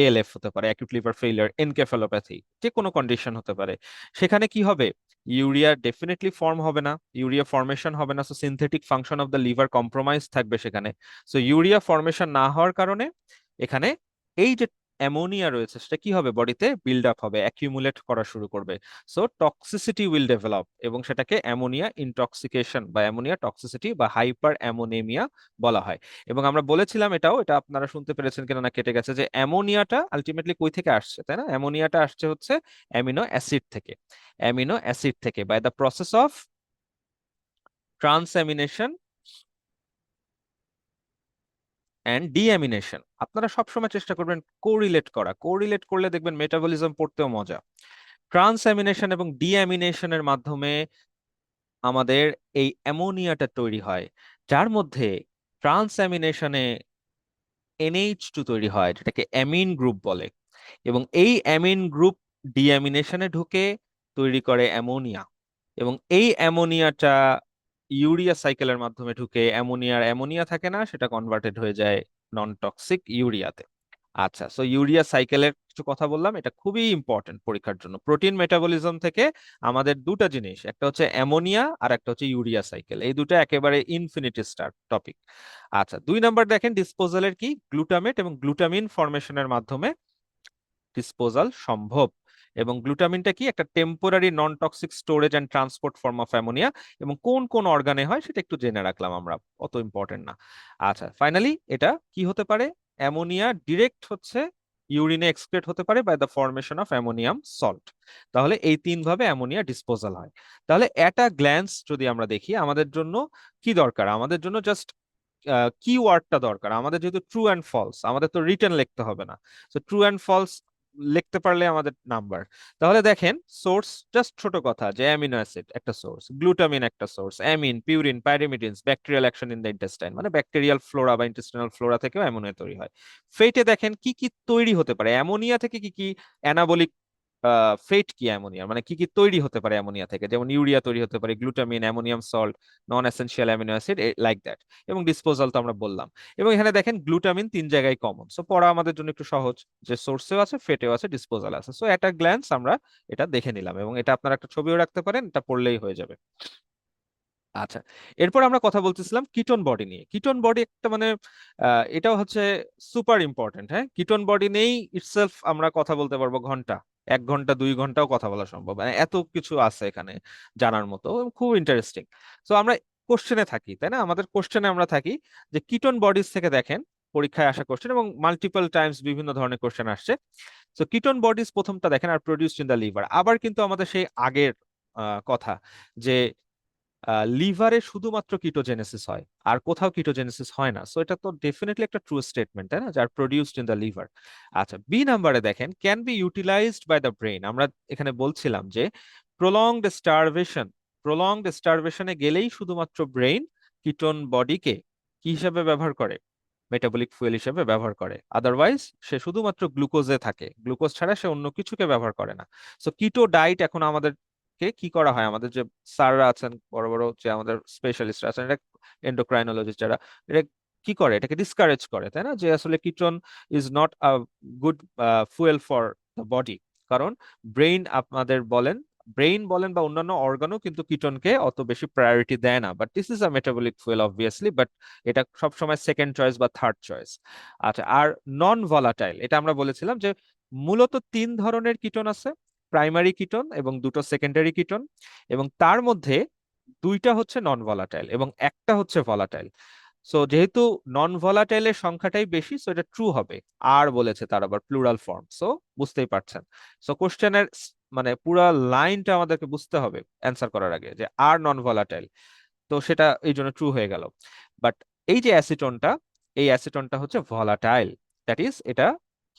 এএলএফ হতে পারে, অ্যাকিউট লিভার ফেলিয়ার, এনকেফালোপ্যাথি, যে কোনো কন্ডিশন হতে পারে, সেখানে কি হবে? ইউরিয়া ডেফিনেটলি ফর্ম হবে না, ইউরিয়া ফর্মেশন হবে না। So synthetic function of the liver compromise থাকবে সেখানে। সো ইউরিয়া ফর্মেশন না হওয়ার কারণে এখানে এই যে অ্যামোনিয়া রয়েছে সেটা কি হবে? বডিতে বিল্ড আপ হবে, অ্যাকিউমুলেট করা শুরু করবে। সো টক্সিসিটি উইল ডেভেলপ, এবং সেটাকে অ্যামোনিয়া ইনটক্সিকেশন বা অ্যামোনিয়া টক্সিসিটি বা হাইপার অ্যামোনেমিয়া বলা হয়। এবং আমরা বলেছিলাম এটাও, এটা আপনারা শুনতে পেরেছেন কিনা না কেটে গেছে, যে অ্যামোনিয়াটা আলটিমেটলি কই থেকে আসছে, তাই না? অ্যামোনিয়াটা আসছে হচ্ছে অ্যামিনো অ্যাসিড থেকে। অ্যামিনো অ্যাসিড থেকে by the process of transamination and deamination. আপনারা সবসময় চেষ্টা করবেন কোরিলেট করা, কোরিলেট করলে দেখবেন মেটাবলিজম পড়তেও মজা। ট্রান্সঅ্যামিনেশন এবং ডিঅ্যামিনেশনের মাধ্যমে আমাদের এই অ্যামোনিয়াটা তৈরি হয়, যার মধ্যে ট্রান্সঅ্যামিনেশনে NH2 তৈরি হয়, যেটাকে অ্যামিন গ্রুপ বলে। এবং এই অ্যামিন গ্রুপ ডিঅ্যামিনেশনে ঢুকে তৈরি করে অ্যামোনিয়া, এবং এই অ্যামোনিয়াটা ইউরিয়া সাইকেলের মাধ্যমে ঢুকে অ্যামোনিয়া থাকে না, সেটা কনভার্টেড হয়ে যায় নন টক্সিক ইউরিয়াতে। আচ্ছা, সো ইউরিয়া সাইকেলের কিছু কথা বললাম, এটা খুবই ইম্পর্টেন্ট পরীক্ষার জন্য। প্রোটিন মেটাবলিজম থেকে আমাদের দুটা জিনিস, একটা হচ্ছে অ্যামোনিয়া আর একটা হচ্ছে ইউরিয়া সাইকেল, এই দুটো একেবারে ইনফিনিটি স্টার টপিক। আচ্ছা, 2 নাম্বার দেখেন ডিসপোজালের কি, গ্লুটামেট এবং গ্লুটামিন ফরমেশনের মাধ্যমে ডিসপোজাল সম্ভব। এবং গ্লুটামিনটা কি, একটা temporary non toxic storage and transport form of ammonia, এবং কোন কোন অর্গানে হয় সেটা একটু জেনে রাখলাম আমরা, অত ইম্পর্টেন্ট না। আচ্ছা, ফাইনালি এটা কি হতে পারে, অ্যামোনিয়া ডিরেক্ট হচ্ছে ইউরিনে এক্সক্রেট হতে পারে by the formation of ammonium salt. তাহলে এই 3 ভাবে অ্যামোনিয়া ডিসপোজাল হয়। তাহলে অ্যাট আ গ্ল্যান্স যদি আমরা দেখি আমাদের জন্য কি দরকার, আমাদের জন্য জাস্ট কি ওয়ার্ডটা দরকার আমাদের, যেহেতু ট্রু অ্যান্ড ফলস, আমাদের তো রিটেন লিখতে হবে না। তো ট্রু অ্যান্ড ফলস লিখতে পারলে আমাদের নাম্বার। তাহলে দেখেন সোর্স, জাস্ট ছোট কথা, যে অ্যামিনো অ্যাসিড একটা সোর্স, গ্লুটামিন একটা source, amine, purine, pyrimidines, bacterial action in the intestine, মানে ব্যাকটেরিয়াল ফ্লোরা বা ইন্টেস্টিনাল ফ্লোরা থেকেও অ্যামোনিয়া তৈরি হয়। ফেটে দেখেন কি কি তৈরি হতে পারে অ্যামোনিয়া থেকে, কি কি অ্যানাবলিক ফেট, কি অ্যামোনিয়া মানে কি কি তৈরি হতে পারে অ্যামোনিয়া থেকে, যেমন ইউরিয়া তৈরি হতে পারে, glutamine, ammonium salt, non essential amino acid, like that. এবং ডিসপোজাল তো আমরা বললাম। এবং এখানে দেখেন গ্লুটামিন 3 জায়গায় কমন, সো পড়া আমাদের জন্য একটু সহজ, যে সোর্সেও আছে, ফেটেও আছে, ডিসপোজাল আছে। সো এট আ গ্ল্যান্স আমরা এটা দেখে নিলাম, এবং এটা আপনারা একটা ছবিও রাখতে পারেন, এটা পড়লেই হয়ে যাবে। আচ্ছা, এরপর আমরা কথা বলতেছিলাম কিটোন বডি নিয়ে। কিটোন বডি একটা মানে এটাও হচ্ছে সুপার ইম্পর্টেন্ট। হ্যাঁ, কিটোন বডি নেই ইটসেলফ আমরা কথা বলতে পারবো ঘন্টা, 1 ঘন্টা 2 ঘন্টাও কথা বলা সম্ভব, মানে এত কিছু আছে এখানে জানার মতো, এবং খুব ইন্টারেস্টিং। তো আমরা কোশ্চেনে থাকি, তাই না, আমাদের কোশ্চেনে আমরা থাকি যে কিটোন বডিজ থেকে দেখেন পরীক্ষায় আসা কোশ্চেন, এবং মাল্টিপল টাইমস বিভিন্ন ধরনের কোশ্চেন আসছে। তো কিটোন বডিজ প্রথমটা দেখেন are produced in the liver, আবার কিন্তু আমাদের সেই আগের কথা, যে লিভারে শুধুমাত্র কিটোজেনেসিস হয়, আর কোথাও কিটোজেনেসিস হয় না। সো এটা তো ডেফিনেটলি একটা ট্রু স্টেটমেন্ট, তাই না, যার প্রডিউসড ইন দ্য লিভার। আচ্ছা, বি নাম্বারে দেখেন can be utilized by the brain. আমরা এখানে বলছিলাম যে প্রলংড স্টারভেশন, প্রলংড স্টারভেশনে গেলেই শুধুমাত্র ব্রেইন কিটোন বডিকে কি হিসাবে ব্যবহার করে, মেটাবলিক ফুয়েল হিসেবে ব্যবহার করে। আদারওয়াইজ সে শুধুমাত্র গ্লুকোজে থাকে, গ্লুকোজ ছাড়া সে অন্য কিছুকে ব্যবহার করে না। সো কিটো ডাইট এখন আমাদের কে কি করা হয়, আমাদের যে স্যাররা আছেন, বড় বড় যে আমাদের স্পেশালিস্ট আছেন, এটা এন্ডোক্রাইনোলজিস্ট যারা, এটা কি করে, এটাকে ডিসকারেজ করে, তাই না, যে আসলে ketone is not a good fuel for the body. কারণ ব্রেইন আপনাদের বলেন, ব্রেইন বলেন বা অন্যান্য অর্গানও কিন্তু কিটোনকে অত বেশি প্রায়োরিটি দেয় না, but this is a metabolic fuel obviously, but এটা সবসময় সেকেন্ড চয়েস বা থার্ড চয়েস। আচ্ছা, আর নন ভলাটাইল, এটা আমরা বলেছিলাম যে মূলত 3 ধরনের কিটোন আছে, প্রাইমারি কিটোন এবং দুটো সেকেন্ডারি কিটোন, এবং তার মধ্যে 2টা হচ্ছে নন ভলাটাইল এবং একটা হচ্ছে ভলাটাইল। সো যেহেতু নন ভলাটাইলের সংখ্যাটাই বেশি, সো এটা ট্রু হবে। আর বলেছে তার আবার প্লুরাল ফর্ম, সো বুঝতেই পারছেন। সো কোশ্চেনের মানে পুরা লাইনটা আমাদেরকে বুঝতে হবে অ্যান্সার করার আগে, যে আর নন ভলাটাইল, তো সেটা এই জন্য ট্রু হয়ে গেল। বাট এই যে অ্যাসিটনটা, এই অ্যাসিটনটা হচ্ছে ভলাটাইল, দ্যাট ইজ এটা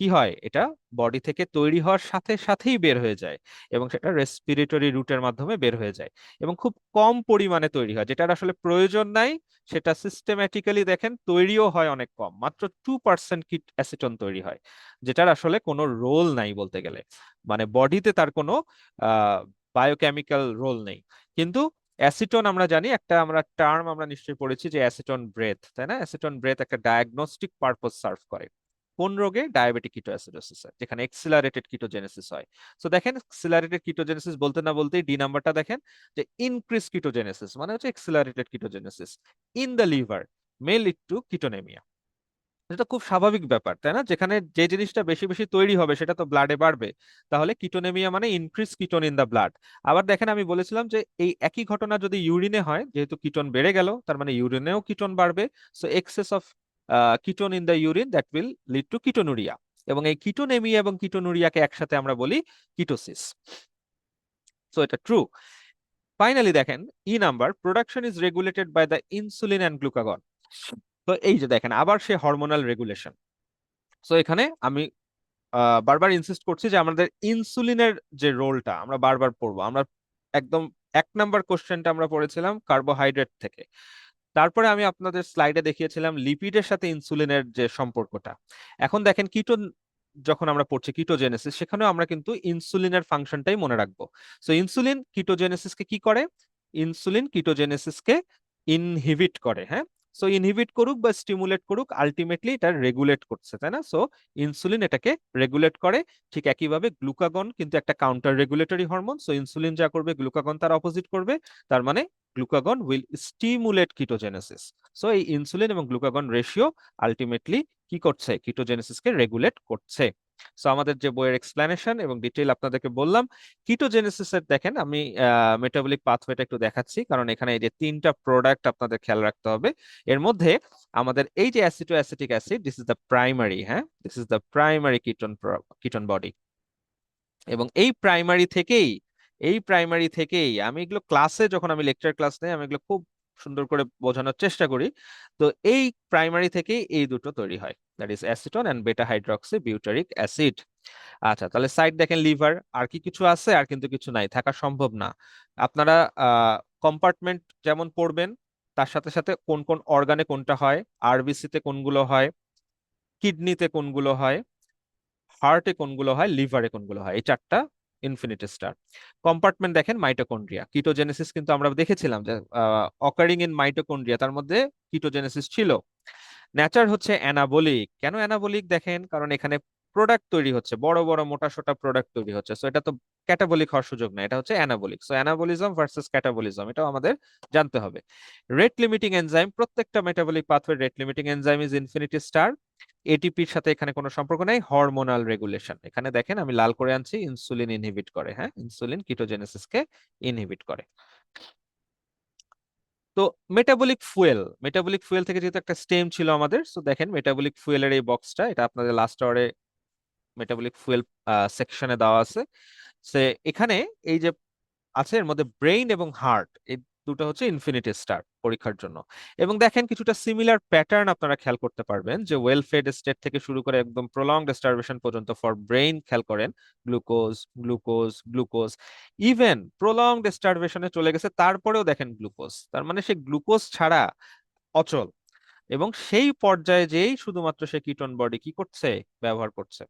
কি হয়, এটা বডি থেকে তৈরি হওয়ার সাথে সাথেই বের হয়ে যায়, এবং সেটা রেসপিরেটরি রুটের মাধ্যমে বের হয়ে যায়, এবং খুব কম পরিমাণে তৈরি হয়, যেটার আসলে প্রয়োজন নাই। সেটা সিস্টেম্যাটিক্যালি দেখেন তৈরিও হয় অনেক কম, মাত্র 2% কিট অ্যাসিটন তৈরি হয়, যেটার আসলে কোনো রোল নাই বলতে গেলে, মানে বডিতে তার কোনো বায়োকেমিক্যাল রোল নেই। কিন্তু অ্যাসিটন আমরা জানি, একটা আমরা টার্ম আমরা নিশ্চয়ই পড়েছি, যে অ্যাসিটন ব্রেথ, তাই না, অ্যাসিটন ব্রেথ একটা ডায়াগনস্টিক পারপোজ সার্ভ করে। কোন রোগে, ডায়াবেটিক কিটোঅ্যাসিডোসিসে, যেখানে এক্সিলারেটেড কিটোজেনেসিস হয়। সো দেখেন এক্সিলারেটেড কিটোজেনেসিস বলতে না বলতেই ডি নাম্বারটা দেখেন, যে ইনক্রিজ কিটোজেনেসিস মানে হচ্ছে accelerated ketogenesis in the liver may lead to ketonemia. এটা খুব স্বাভাবিক ব্যাপার, তাই না, যেখানে যে জিনিসটা বেশি বেশি তৈরি হবে সেটা তো ব্লাডে বাড়বে। তাহলে কিটোনেমিয়া মানে increase ketone in the blood. আবার দেখেন আমি বলেছিলাম যে এই একই ঘটনা যদি ইউরিনে হয়, যেহেতু কিটোন বেড়ে গেল, তার মানে ইউরিনেও কিটোন বাড়বে। So excess of ketone in the urine that will lead to ketonuria, এবং এই কিটোনেমিয়া এবং কিটোনুরিয়াকে একসাথে আমরা বলি কিটোসিস। সো এটা ট্রু। ফাইনালি দেখেন E number, production is regulated by the insulin and glucagon. তো এই যে দেখেন আবার সে হরমোনাল রেগুলেশন। সো এখানে আমি বারবার ইনসিস্ট করছি যে আমাদের ইনসুলিনের যে রোলটা আমরা বারবার পড়বো। আমরা একদম 1 নাম্বার কোশ্চেনটা আমরা পড়েছিলাম কার্বোহাইড্রেট থেকে, তারপরে আমি আপনাদের স্লাইডে দেখিয়েছিলাম লিপিডের সাথে ইনসুলিনের যে সম্পর্কটা। এখন দেখেন কিটো, যখন আমরা পড়ছি কিটোজেনেসিস, সেখানেও আমরা কিন্তু ইনসুলিনের ফাংশনটাই মনে রাখবো। সো ইনসুলিন কিটোজেনেসিসকে কি করে, ইনসুলিন কিটোজেনেসিসকে ইনহিবিট করে। হ্যাঁ, সো ইনহিবিট করুক বা স্টিমুলেট করুক, আলটিমেটলি এটা রেগুলেট করছে, তাই না? সো ইনসুলিন এটাকে রেগুলেট করে। ঠিক একইভাবে গ্লুকাগন কিন্তু একটা counter regulatory hormone, so insulin যা করবে গ্লুকাগন তার অপোজিট করবে। তার মানে গ্লুকাগন উইল স্টিমুলেট কিটোজেনেসিস। সো এই ইনসুলিন এবং গ্লুকাগন রেশিও আলটিমেটলি কি করছে, কিটোজেনেসিসকে রেগুলেট করছে। সো আমাদের যে বইয়ের এক্সপ্লেনেশন এবং ডিটেইল আপনাদেরকে বললাম। কিটোজেনেসিসের দেখেন আমি মেটাবলিক পাথওয়েটা একটু দেখাচ্ছি, কারণ এখানে এই যে তিনটা প্রোডাক্ট আপনাদের খেয়াল রাখতে হবে। এর মধ্যে আমাদের এই যে aceto acetic acid, this is the primary, হ্যাঁ, this is the primary ketone body. এবং এই প্রাইমারি থেকেই আমি এগুলো ক্লাসে, যখন আমি লেকচার ক্লাস নেই, আমি এগুলো খুব সুন্দর করে বোঝানোর চেষ্টা করি। তো এই প্রাইমারি থেকেই এই দুটো তৈরি হয়, দ্যাট ইজ অ্যাসিটোন অ্যান্ড বেটা হাইড্রক্সি বিউটারিক অ্যাসিড। আচ্ছা, তাহলে সাইড দেখেন লিভার, আর কি কিছু আছে? আর কিন্তু কিছু নাই, থাকা সম্ভব না। আপনারা কম্পার্টমেন্ট যেমন পড়বেন, তার সাথে সাথে কোন কোন অর্গানে কোনটা হয়, আরবিসি তে কোনগুলো হয়, কিডনিতে কোনগুলো হয়, হার্টে কোনগুলো হয়, লিভারে কোনগুলো হয়, এই চারটা ইনফিনিটি স্টার। কম্পার্টমেন্ট দেখেন মাইটোকন্ড্রিয়া, কিটোজেনেসিস কিন্তু আমরা দেখেছিলাম যে অকারিং ইন মাইটোকন্ড্রিয়া, তার মধ্যে কিটোজেনেসিস ছিল। নেচার হচ্ছে অ্যানাবলিক। কেন অ্যানাবলিক? দেখেন, কারণ এখানে প্রোডাক্ট তৈরি হচ্ছে, বড় বড় মোটা সোটা প্রোডাক্ট তৈরি হচ্ছে, সো এটা তো ক্যাটাবলিক হওয়ার সুযোগ না, এটা হচ্ছে anabolic. So anabolism versus catabolism, এটাও আমাদের জানতে হবে। রেট লিমিটিং এনজাইম, প্রত্যেকটা metabolic pathway rate limiting enzyme is infinity star. এটিপির সাথে এখানে কোনো সম্পর্ক নাই। হরমোনাল রেগুলেশন, এখানে দেখেন আমি লাল করে আনছি, ইনসুলিন ইনহিবিট করে, হ্যাঁ, ইনসুলিন কিটোজেনেসিসকে ইনহিবিট করে। তো মেটাবলিক ফুয়েল থেকে যেহেতু একটা স্টেম ছিল আমাদের, সো দেখেন মেটাবলিক ফুয়েলের এই বক্সটা, এটা আপনাদের লাস্ট আওয়ারে মেটাবলিক ফুয়েল সেকশনে দেওয়া আছে। সে এখানে এই যে আছে, এর মধ্যে ব্রেইন এবং হার্ট, এই দুটো হচ্ছে ইনফিনিটি স্টার পরীক্ষার জন্য। এবং দেখেন কিছুটা সিমিলার প্যাটার্ন আপনারা খেয়াল করতে পারবেন, যে ওয়েল ফেড স্টেট থেকে শুরু করে একদম প্রলংড স্টারভেশন পর্যন্ত ফর ব্রেইন, খেয়াল করেন glucose glucose glucose, even prolonged স্টারভেশনে চলে গেছে, তারপরেও দেখেন গ্লুকোজ, তার মানে সে গ্লুকোজ ছাড়া অচল। এবং সেই পর্যায়ে যেই শুধুমাত্র সে কিটোন বডি কি করছে, ব্যবহার করছে।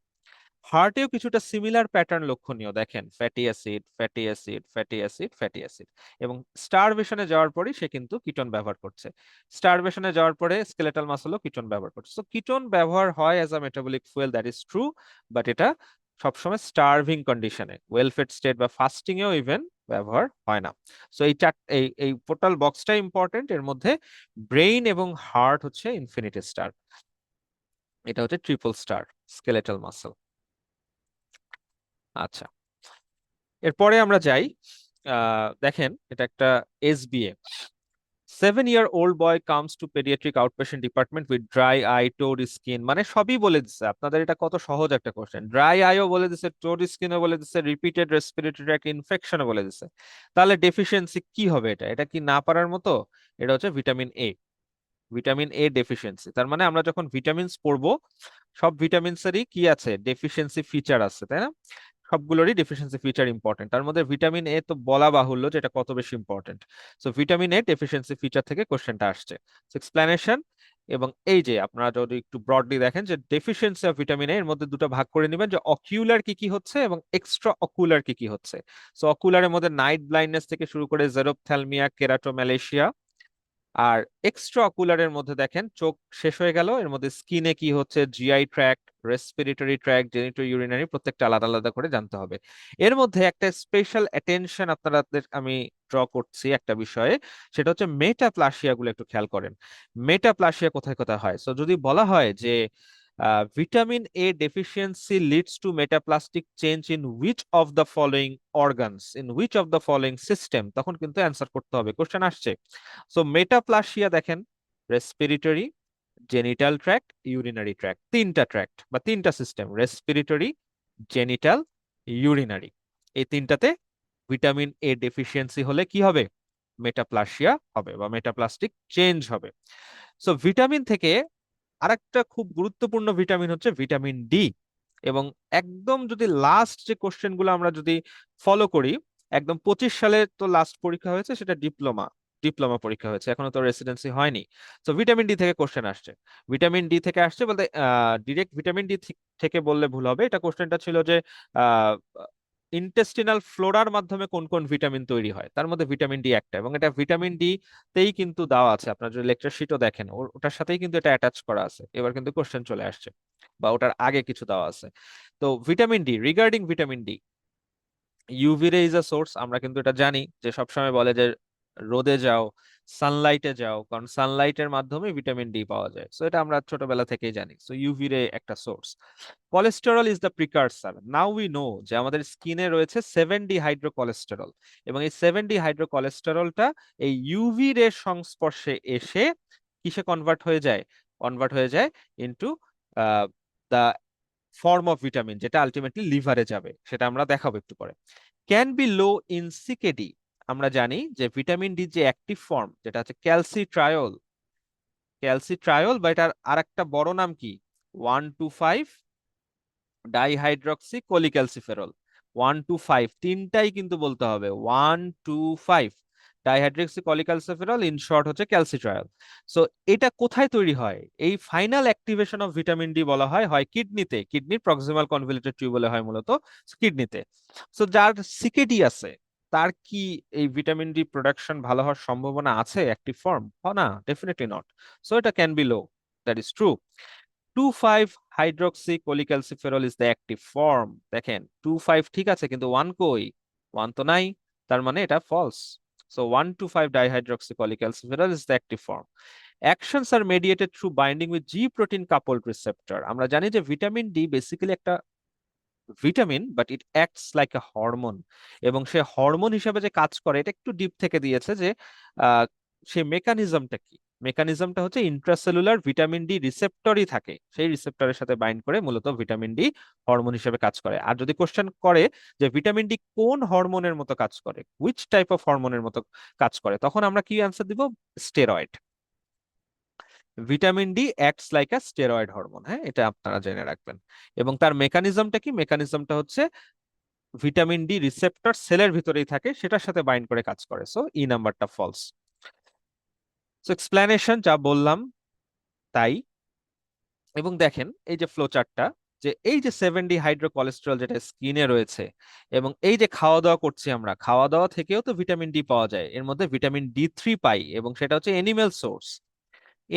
হার্টেও কিছুটা সিমিলার প্যাটার্ন লক্ষণীয়, দেখেন fatty acid fatty acid fatty acid fatty acid. এবং স্টারভেশনে যাওয়ার পরে সে কিন্তু কিটোন ব্যবহার করছে। স্টারভেশনে যাওয়ার পরে স্কেলেটাল মাসলও কিটোন ব্যবহার করছে। তো কিটোন ব্যবহার হয় as a metabolic fuel, that is true. But এটা সবসময় স্টারভিং কন্ডিশনে, ওয়েলফেড স্টেট বা ফাস্টিং এও ইভেন ব্যবহার হয় না। সো এই এই টোটাল বক্সটা ইম্পর্টেন্ট। এর মধ্যে ব্রেইন এবং হার্ট হচ্ছে ইনফিনিটি স্টার, এটা হচ্ছে ট্রিপল স্টার স্কেলেটাল মাসল। আচ্ছা, এরপরে আমরা যাই। দেখেন এটা একটা SBA, 7 year old boy comes to pediatric outpatient department with dry eye, toad skin, মানে সবই বলে দিচ্ছে আপনাদের। এটা কত সহজ একটা কোশ্চেন, ড্রাই আইও বলে দিচ্ছে, toad স্কিনও বলে দিচ্ছে, রিপিটেড রেসপিরেটরি ট্র্যাক্ট ইনফেকশনও বলে দিচ্ছে। তাহলে ডেফিসিয়েন্সি কি হবে? এটা এটা কি না পারার মতো? এটা হচ্ছে vitamin A, vitamin A deficiency. তার মানে আমরা যখন ভিটামিনস পড়বো, সব ভিটামিনসেরই কি আছে, ডেফিসিয়েন্সি ফিচার আছে, তাই না? সবগুলোরই ডেফিসিয়েন্সি ফিচার ইম্পর্টেন্ট, তার মধ্যে ভিটামিন এ তো বলা বাহুল্য যে এটা কত বেশি important. So vitamin A deficiency feature থেকে কোশ্চেনটা আসছে, এক্সপ্লেনেশন। এবং এই যে আপনারা যদি একটু ব্রডলি দেখেন, যে ডেফিসিয়েন্সি অফ ভিটামিন এ এর মধ্যে দুটো ভাগ করে নেবেন, যে অকিউলার কি কি হচ্ছে এবং এক্সট্রা অকুলার কি কি হচ্ছে। সো অকুলারের মধ্যে নাইট ব্লাইন্ডনেস থেকে শুরু করে জেরোপথ্যালমিয়া, কেরাটোম্যালেশিয়া। আর এক্সট্রা অকুলারের মধ্যে দেখেন চোখ শেষ হয়ে গেল, এর মধ্যে স্কিনে কি হচ্ছে, GI tract, respiratory tract, genito urinary, প্রত্যেকটা আলাদা আলাদা করে জানতে হবে। এর মধ্যে একটা স্পেশাল অ্যাটেনশন আপনাদের আমি ড্র করছি একটা বিষয়ে, সেটা হচ্ছে মেটাপ্লাসিয়া গুলো একটু খেয়াল করেন। মেটাপ্লাসিয়া কোথায় কোথায় হয়? সো যদি বলা হয় যে vitamin A deficiency leads to metaplastic change in which of the following organs, in which of the following system, তখন কিন্তু অ্যান্সার করতে হবে, কোশ্চেন আসছে। সো মেটাপ্লাসিয়া দেখেন, respiratory, genital tract, urinary tract, তিনটা ট্র্যাক্ট বা তিনটা সিস্টেম, রেসপিরেটরি, জেনিটাল, ইউরিনারি, এই তিনটাতে ভিটামিন এ ডেফিসিয়েন্সি হলে কি হবে, মেটাপ্লাসিয়া হবে বা মেটাপ্লাস্টিক চেঞ্জ হবে। সো ভিটামিন থেকে আরেকটা খুব গুরুত্বপূর্ণ ভিটামিন হচ্ছে ভিটামিন ডি। এবং একদম যদি লাস্ট যে কোশ্চেন গুলো আমরা যদি ফলো করি, একদম 25 সালে তো লাস্ট পরীক্ষা হয়েছে, সেটা ডিপ্লোমা, ডিপ্লোমা পরীক্ষা হয়েছে, এখনো তো রেসিডেন্সি হয়নি। তো ভিটামিন ডি থেকে কোশ্চেন আসছে, ভিটামিন ডি থেকে আসছে বলতে ডিরেক্ট ভিটামিন ডি থেকে বললে ভুল হবে, এটা কোশ্চেনটা ছিল যে ইন্টেস্টিনাল ফ্লোরার মাধ্যমে কোন কোন ভিটামিন তৈরি হয়, তার মধ্যে ভিটামিন ডি একটা, এবং এটা ভিটামিন ডি তেই কিন্তু দেওয়া আছে। আপনার যদি লেকচার শিটও দেখেন, ওটার সাথেই কিন্তু এটা অ্যাটাচ করা আছে। এবার কিন্তু কোশ্চেন চলে আসছে, বা ওটার আগে কিছু দেওয়া আছে। তো vitamin D, regarding vitamin D, UV রে ইজ আ সোর্স। আমরা কিন্তু এটা জানি যে সবসময় বলে যে রোদে যাও, সানলাইটে যাও, কারণ সানলাইটের মাধ্যমে ভিটামিন ডি পাওয়া যায়। সো এটা আমরা ছোটবেলা থেকেই জানি। সো ইউভি রে একটা source. Cholesterol is the precursor. Now we know যে আমাদের স্কিনে রয়েছে 7 ডি হাইড্রোকোলেস্টেরল, এবং এই 7 ডি হাইড্রোকোলেস্টেরলটা এই ইউভি রে সংস্পর্শে এসে কিসে কনভার্ট হয়ে যায়? কনভার্ট হয়ে যায় into the form of vitamin, যেটা আলটিমেটলি লিভারে যাবে। সেটা আমরা দেখাবো একটু পরে। Can be low in CKD. আমরা জানি যে ভিটামিন ডি যে অ্যাক্টিভ ফর্ম, যেটা হচ্ছে ক্যালসিট্রায়ল, ক্যালসিট্রায়ল বা এটার আরেকটা বড় নাম কি, 1,2,5 ডাইহাইড্রক্সি কোলিক্যালসিফেরল। 1,2,5 তিনটাই কিন্তু বলতে হবে, 1,2,5 ডাইহাইড্রক্সি কোলিক্যালসিফেরল, ইন শর্ট হচ্ছে ক্যালসিট্রায়ল। সো এটা কোথায় তৈরি হয়? এই final activation of vitamin D বলা হয় হয় কিডনিতে, কিডনির প্রক্সিমাল কনভলিউটেড টিউবুলে হয় মূলত, কিডনিতে। সো যার সিকেডি আছে, তার কি এই ভিটামিন ডি প্রোডাকশন ভালো হওয়ার সম্ভাবনা আছে অ্যাক্টিভ ফর্ম? না, ডেফিনেটলি নট। সো এটা can be low, that is true. 2,5 hydroxy কোলিক্যালসিফেরল is the active form. দেখেন 2,5 ঠিক আছে, কিন্তু 1 কই? 1 তো নাই, তার মানে এটা false. So 1,2,5 dihydroxy cholecalciferol is the active form. Actions are mediated through binding with G protein coupled receptor. আমরা জানি যে ভিটামিন ডি বেসিক্যালি একটা vitamin, but it acts like a hormone. এবং সে হরমোন হিসেবে যে কাজ করে, এটা একটু ডিপ থেকে দিয়েছে যে আহ, সে মেকানিজমটা কি। মেকানিজমটা হচ্ছে ইন্ট্রাসেলুলার ভিটামিন ডি রিসেপ্টরই থাকে, সেই রিসেপ্টরের সাথে বাইন্ড করে মূলত ভিটামিন ডি হরমোন হিসেবে কাজ করে। আর যদি কোশ্চেন করে যে ভিটামিন ডি কোন হরমোনের মতো কাজ করে, হুইচ টাইপ অফ হরমোনের মতো কাজ করে, তখন আমরা কি অ্যান্সার দিব? Steroid. Vitamin D acts like আ স্টেরয়েড হরমোন। হ্যাঁ, এটা আপনারা জেনে রাখবেন। এবং তার মেকানিজমটা কি? মেকানিজমটা হচ্ছে ভিটামিন ডি রিসেপ্টর সেলের ভিতরেই থাকে, সেটার সাথে বাইন্ড করে কাজ করে। সো ই নাম্বারটা ফলস। সো এক্সপ্লেনেশন যা বললাম তাই। এবং দেখেন এই যে ফ্লো চার্টটা, যে এই যে 7 ডি হাইড্রোকোলেস্টেরল যেটা স্কিনে রয়েছে, এবং এই যে খাওয়া দাওয়া করছি আমরা, খাওয়া দাওয়া থেকেও তো ভিটামিন ডি পাওয়া যায়। এর মধ্যে ভিটামিন ডি 3 পাই, এবং সেটা হচ্ছে animal source.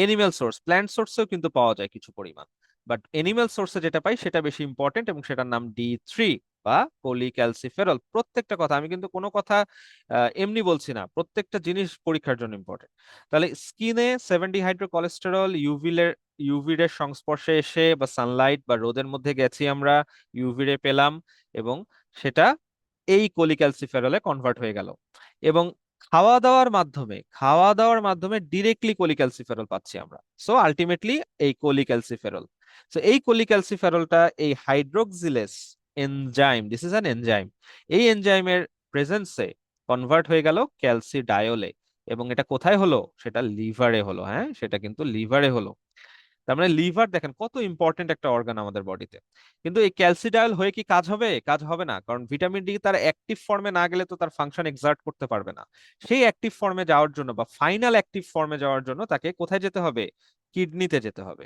Animal source, plant সোর্সেও কিন্তু পাওয়া যায় কিছু পরিমাণ, বাট এনিম্যাল সোর্সে যেটা পাই সেটা বেশি ইম্পর্টেন্ট, এবং সেটার নাম ডি 3 বা পলিক্যালসিফেরল। প্রত্যেকটা কথা, আমি কিন্তু কোনো কথা এমনি বলছি না, প্রত্যেকটা জিনিস পরীক্ষার জন্য ইম্পর্টেন্ট। তাহলে স্কিনে 7 ডি হাইড্রোকোলেস্টেরল ইউভি রে সংস্পর্শে এসে, বা সানলাইট বা রোদের মধ্যে গেছি আমরা, ইউভি রে পেলাম, এবং সেটা এই কোলিক্যালসিফেরলে কনভার্ট হয়ে গেল। এবং খাওয়া দাওয়ার মাধ্যমে ডিরেক্টলি কোলিক্যালসিফেরল পাচ্ছি আমরা। সো আলটিমেটলি এই কোলিক্যালসিফেরল, সো এই কোলিক্যালসিফেরলটা এই hydroxylase enzyme, this is an enzyme, এই এনজাইমের প্রেজেন্সে কনভার্ট হয়ে গেল ক্যালসিডায়োলে। এবং এটা কোথায় হলো? সেটা লিভারে হলো। হ্যাঁ, সেটা কিন্তু লিভারে হলো। তার মানে লিভার দেখেন কত ইম্পর্টেন্ট একটা অর্গান আমাদের বডিতে। কিন্তু এই ক্যালসিডায়াল হয়ে কি কাজ হবে? কাজ হবে না, কারণ ভিটামিন ডি তার অ্যাক্টিভ ফর্মে না গেলে তো তার ফাংশন এক্সার্ট করতে পারবে না। সেই অ্যাক্টিভ ফর্মে যাওয়ার জন্য, বা ফাইনাল অ্যাক্টিভ ফর্মে যাওয়ার জন্য, তাকে কোথায় যেতে হবে? কিডনিতে যেতে হবে।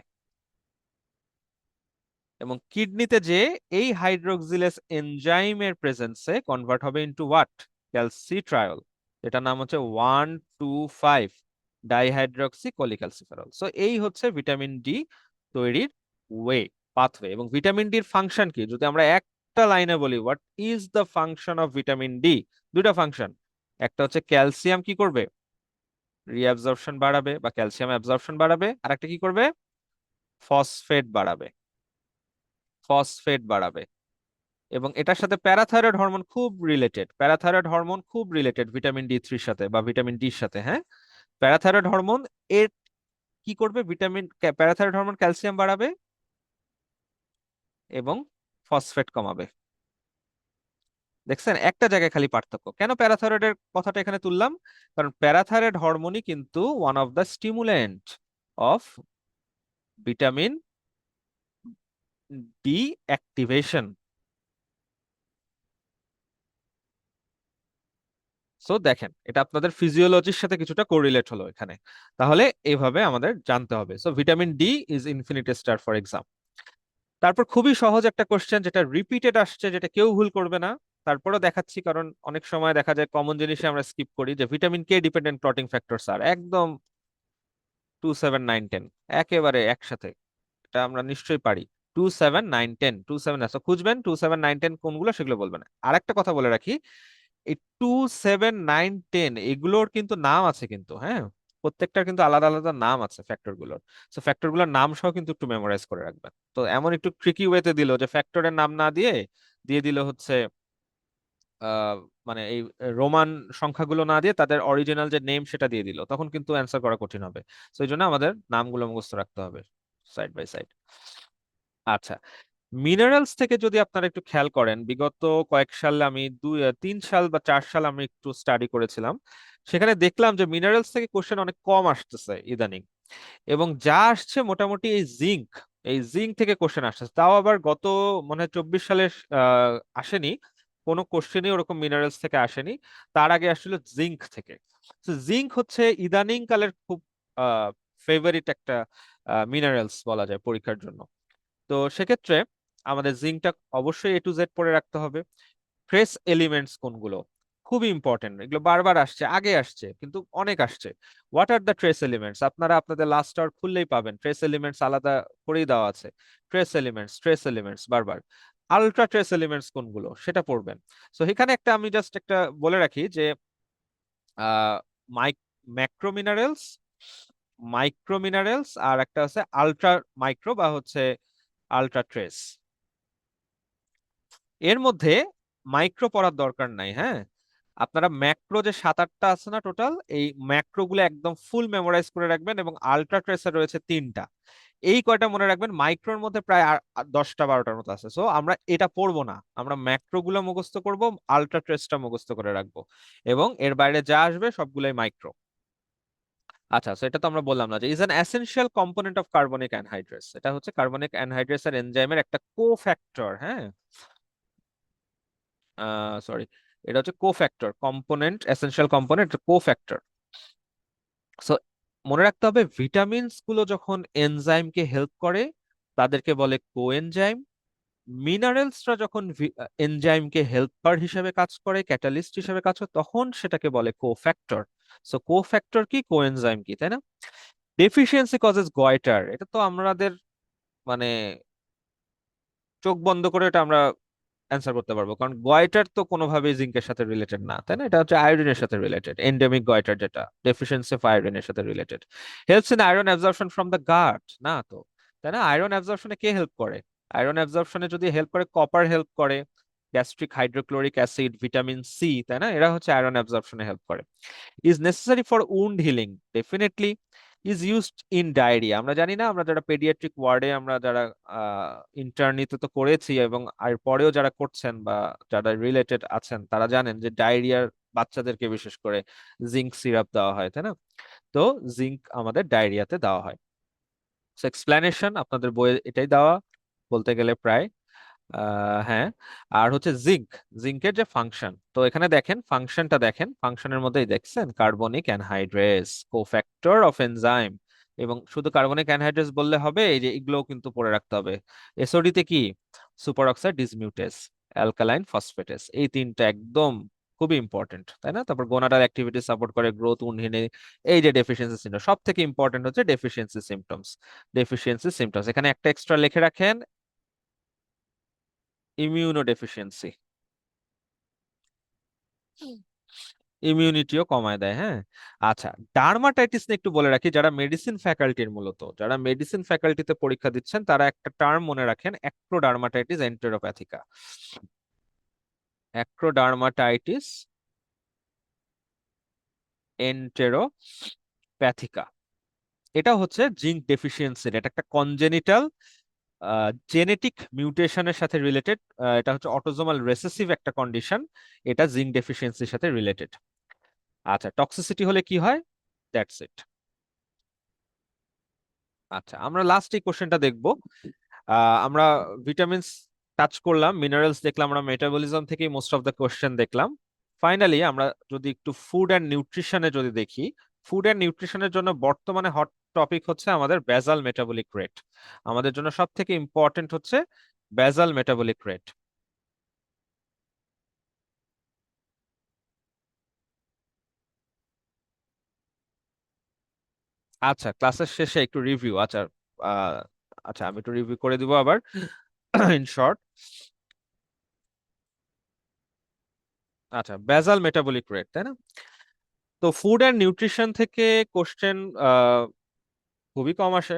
এবং কিডনিতে যে এই হাইড্রোক্সিলেস এনজাইমের প্রেজেন্সে কনভার্ট হবে ইনটু হোয়াট? ক্যালসিট্রায়ল। এটার নাম হচ্ছে 1,2,5 ডাইহাইড্রক্সি কোলিক্যালসিফেরল। সো এই হচ্ছে ভিটামিন ডি তৈরির ওয়ে, পাথওয়ে। এবং ভিটামিন ডির ফাংশন কি, যদি আমরা একটা লাইনে বলি, what is the function of vitamin D? দুইটা ফাংশন। একটা হচ্ছে ক্যালসিয়াম কি করবে? রিঅ্যাবজর্পশন বাড়াবে, বা ক্যালসিয়াম অ্যাবজর্পশন বাড়াবে। আর একটা কি করবে? ফসফেট বাড়াবে। ফসফেট বাড়াবে। এবং এটার সাথে প্যারাথাইরয়েড হরমোন খুব রিলেটেড, প্যারাথাইরয়েড হরমোন খুব রিলেটেড ভিটামিন ডি 3 সাথে, বা ভিটামিন ডির সাথে। হ্যাঁ, প্যারাথাইরয়েড হরমোন এর কি করবে? প্যারাথাইরয়েড হরমোন ক্যালসিয়াম বাড়াবে এবং ফসফেট কমাবে। দেখছেন একটা জায়গায় খালি পার্থক্য। কেন প্যারাথাইরয়েডের কথাটা এখানে তুললাম? কারণ প্যারাথাইরয়েড হরমোনই কিন্তু one of the stimulant of vitamin D activation. So দেখেন, এটা আপনাদের ফিজিওলজির সাথে কিছুটা কোরিলেট হলো এখানে। তাহলে এইভাবে আমাদের জানতে হবে। So vitamin D is infinity star for exam. তারপর খুবই সহজ একটা কোশ্চেন, যেটা রিপিটেড আসছে, যেটা কেউ ভুল করবে না। তারপরেও দেখাচ্ছি, কারণ অনেক সময় দেখা যায় কমন জিনিসে আমরা স্কিপ করি, যে vitamin K dependent clotting factor sir একদম 2, 7, 9, 10 একেবারে একসাথে, এটা আমরা নিশ্চয়ই পারি। 2, 7, 9, 10, 2, 7 আছে, খুঁজবেন 2, 7, 9, 10 কোনগুলো সেগুলো বলবেন। আর একটা কথা বলে রাখি, এই 2, 7, 9, 10 এগুলোর কিন্তু নাম আছে কিন্তু, হ্যাঁ, প্রত্যেকটার কিন্তু আলাদা আলাদা নাম আছে ফ্যাক্টর গুলোর। তো ফ্যাক্টর গুলোর নাম সহ কিন্তু একটু মেমোরাইজ করে রাখবেন। তো এমন একটু ট্রিকি ওয়েতে দিল যে ফ্যাক্টরের নাম না দিয়ে দিয়ে দিল হচ্ছে আহ মানে এই রোমান সংখ্যাগুলো না দিয়ে তাদের অরিজিনাল যে নেম সেটা দিয়ে দিল, তখন কিন্তু অ্যান্সার করা কঠিন হবে। তো এই জন্য আমাদের নামগুলো মুখস্থ রাখতে হবে সাইড বাই সাইড। আচ্ছা, মিনারেলস থেকে যদি আপনারা একটু খেয়াল করেন, বিগত কয়েক সালে আমি 3 সাল বা 4 সাল আমি একটু স্টাডি করেছিলাম, সেখানে দেখলাম যে মিনারেলস থেকে কোশ্চেন অনেক কম আসতেছে ইদানিং। এবং যা আসছে মোটামুটি এই জিঙ্ক থেকে কোশ্চেন আসছে, তাও আবার গত মনে হয় 24 সালে আসেনি কোনো কোশ্চেনই ওরকম মিনারেলস থেকে আসেনি। তার আগে আসছিল জিঙ্ক থেকে। তো জিঙ্ক হচ্ছে ইদানিং কালের খুব ফেভারিট একটা মিনারেলস বলা যায় পরীক্ষার জন্য। তো সেক্ষেত্রে আমাদের জিঙ্কটা অবশ্যই A to Z পড়ে রাখতে হবে। ট্রেস এলিমেন্টস কোনগুলো, খুবই ইম্পর্টেন্ট, এগুলো বারবার আসছে, আগে আসছে কিন্তু অনেক আসছে। What are the trace elements, আপনারা আপনাদের লাস্ট আওয়ার খুললেই পাবেন ট্রেস এলিমেন্টস আলাদা করেই দেওয়া আছে। ট্রেস এলিমেন্টস বারবার। আলট্রা ট্রেস এলিমেন্টস কোনগুলো সেটা পড়বেন। সো এখানে একটা আমি জাস্ট একটা বলে রাখি যে আহ ম্যাক্রো মিনারেলস, আর একটা আছে আলট্রা মাইক্রো বা হচ্ছে আলট্রা ট্রেস। এর মধ্যে মাইক্রো পড়ার দরকার নাই, হ্যাঁ। আপনারা ম্যাক্রো যে 7-8টা আছে না টোটাল, এই ম্যাক্রো গুলো একদম ফুল মেমোরাইজ করে রাখবেন, এবং আলট্রা ট্রেসের রয়েছে 3টা। এই কয়টা মনে রাখবেন, মাইক্রোর মধ্যে প্রায় 10টা 12টার মতো আছে। সো আমরা এটা পড়বো না, আমরা ম্যাক্রো গুলো মুখস্থ করব, আলট্রা ট্রেসটা মুখস্থ করে রাখবো, এবং এর বাইরে যা আসবে সবগুলাই মাইক্রো। আচ্ছা, তো এটা তো আমরা বললাম না যে is an essential component of carbonic anhydrates, এটা হচ্ছে কার্বনিক অ্যানহাইড্রেটস এর এনজাইমের একটা কোফ্যাক্টর, হ্যাঁ। সরি, এটা হচ্ছে cofactor component, essential component cofactor. So মনে রাখতে হবে, ভিটামিনস গুলো যখন এনজাইমকে হেল্প করে তাদেরকে বলে কোএনজাইম। মিনারেলসরা যখন এনজাইমকে হেল্পার হিসেবে কাজ করে, ক্যাটালিস্ট হিসেবে কাজ করে, তখন সেটাকে বলে কোফ্যাক্টর। সো কোফ্যাক্টর কি, কোএনজাইম কি, তাই না? ডেফিসিয়েন্সি কজেস গয়টার, এটা তো আমাদের মানে চোখ বন্ধ করে এটা আমরা অ্যান্সার করতে পারবো, কারণ গয়টার তো কোনোভাবেই জিঙ্কের সাথে রিলেটেড না, তাই না? এটা হচ্ছে আয়োডিনের সাথে রিলেটেড, এন্ডেমিক গয়টার, যেটা ডেফিসিয়েন্সি অফ আয়োডিনের সাথে রিলেটেড। Helps in iron absorption from the gut, না তো, তাই না? আয়রন অ্যাবজর্পশনে কে হেল্প করে? আয়রন অ্যাবজর্পশনে যদি হেল্প করে, কপার হেল্প করে, gastric hydrochloric acid, vitamin C, তাই না? এরা হচ্ছে আয়রন অ্যাবজর্পশনে হেল্প করে। Is necessary for wound healing, definitely. Is used in diarrhoea, আমরা জানি না, আমরা যারা পেডিয়াট্রিক ওয়ার্ডে আমরা যারা ইন্টার্নিতে তো করেছি, এবং আর পরেও যারা করছেন বা যারা রিলেটেড আছেন তারা জানেন যে ডায়রিয়ার বাচ্চাদেরকে বিশেষ করে জিঙ্ক সিরাপ দেওয়া হয়, তাই না? তো জিঙ্ক আমাদের ডায়রিয়াতে দেওয়া হয়। এক্সপ্লেনেশন আপনাদের বইয়ে এটাই দেওয়া বলতে গেলে প্রায়। হ্যাঁ। আর হচ্ছে জিঙ্কের যে ফাংশন, তো এখানে দেখেন ফাংশনটা, দেখেন ফাংশনের মধ্যেই দেখছেন carbonic anhydrase, cofactor of enzyme. এবং শুধু কার্বনিক অ্যানহাইড্রেস বললে হবে, এই যে এগুলোও কিন্তু পড়ে রাখতে হবে। এসওডি তে কি, সুপার অক্সাইড ডিসমিউটেস, অ্যালকালাইন ফসফেটেস, এই তিনটা একদম খুবই ইম্পর্টেন্ট, তাই না? তারপর গোনাডাল অ্যাক্টিভিটি সাপোর্ট করে গ্রোথ, উনহিনে। এই যে ডেফিসিয়েন্সি সিমটম, সব থেকে ইম্পর্টেন্ট হচ্ছে ডেফিসিয়েন্সি সিমটমস এখানে একটা এক্সট্রা লিখে রাখেন, ইমিউনোডেফিসিয়েন্সি, ইমিউনিটিও কমায় দেয়, হ্যাঁ। আচ্ছা, ডার্মাটাইটিস নিয়ে একটু বলে রাখি, যারা মেডিসিন ফ্যাকাল্টিতে পরীক্ষা দিচ্ছেন তারা একটা টার্ম মনে রাখেন, অ্যাক্রোডার্মাটাইটিস এন্টেরোপ্যাথিকা। অ্যাক্রোডার্মাটাইটিস এন্টেরোপ্যাথিকা, এটা হচ্ছে জিঙ্ক ডেফিসিয়েন্সির, এটা একটা কনজেনিটাল জেনেটিক মিউটেশনের সাথে রিলেটেড। এটা হচ্ছে অটোজোমাল রেসেসিভ একটা কন্ডিশন, এটা জিঙ্ক ডেফিসিয়েন্সির সাথে রিলেটেড। আচ্ছা, টক্সিসিটি হলে কি হয়, দ্যাটস ইট। আচ্ছা, আমরা লাস্ট এই কোশ্চেনটা দেখবো। আমরা ভিটামিনস টাচ করলাম, মিনারেলস দেখলাম, আমরা মেটাবলিজম থেকেই মোস্ট অফ দ্য কোশ্চেন দেখলাম। ফাইনালি আমরা যদি একটু ফুড অ্যান্ড নিউট্রিশনে যদি দেখি, ফুড অ্যান্ড নিউট্রিশনের জন্য বর্তমানে হট টপিক হচ্ছে আমাদের বেসাল মেটাবলিক রেট। আমাদের জন্য সব থেকে ইম্পর্টেন্ট হচ্ছে বেসাল মেটাবলিক রেট। আচ্ছা, ক্লাসের শেষে একটু রিভিউ। আচ্ছা, আহ, আচ্ছা আমি একটু রিভিউ করে দিব আবার ইন শর্ট। আচ্ছা, বেসাল মেটাবলিক রেট, তাই না? তো ফুড অ্যান্ড নিউট্রিশন থেকে কোশ্চেন খুবই কম আসে।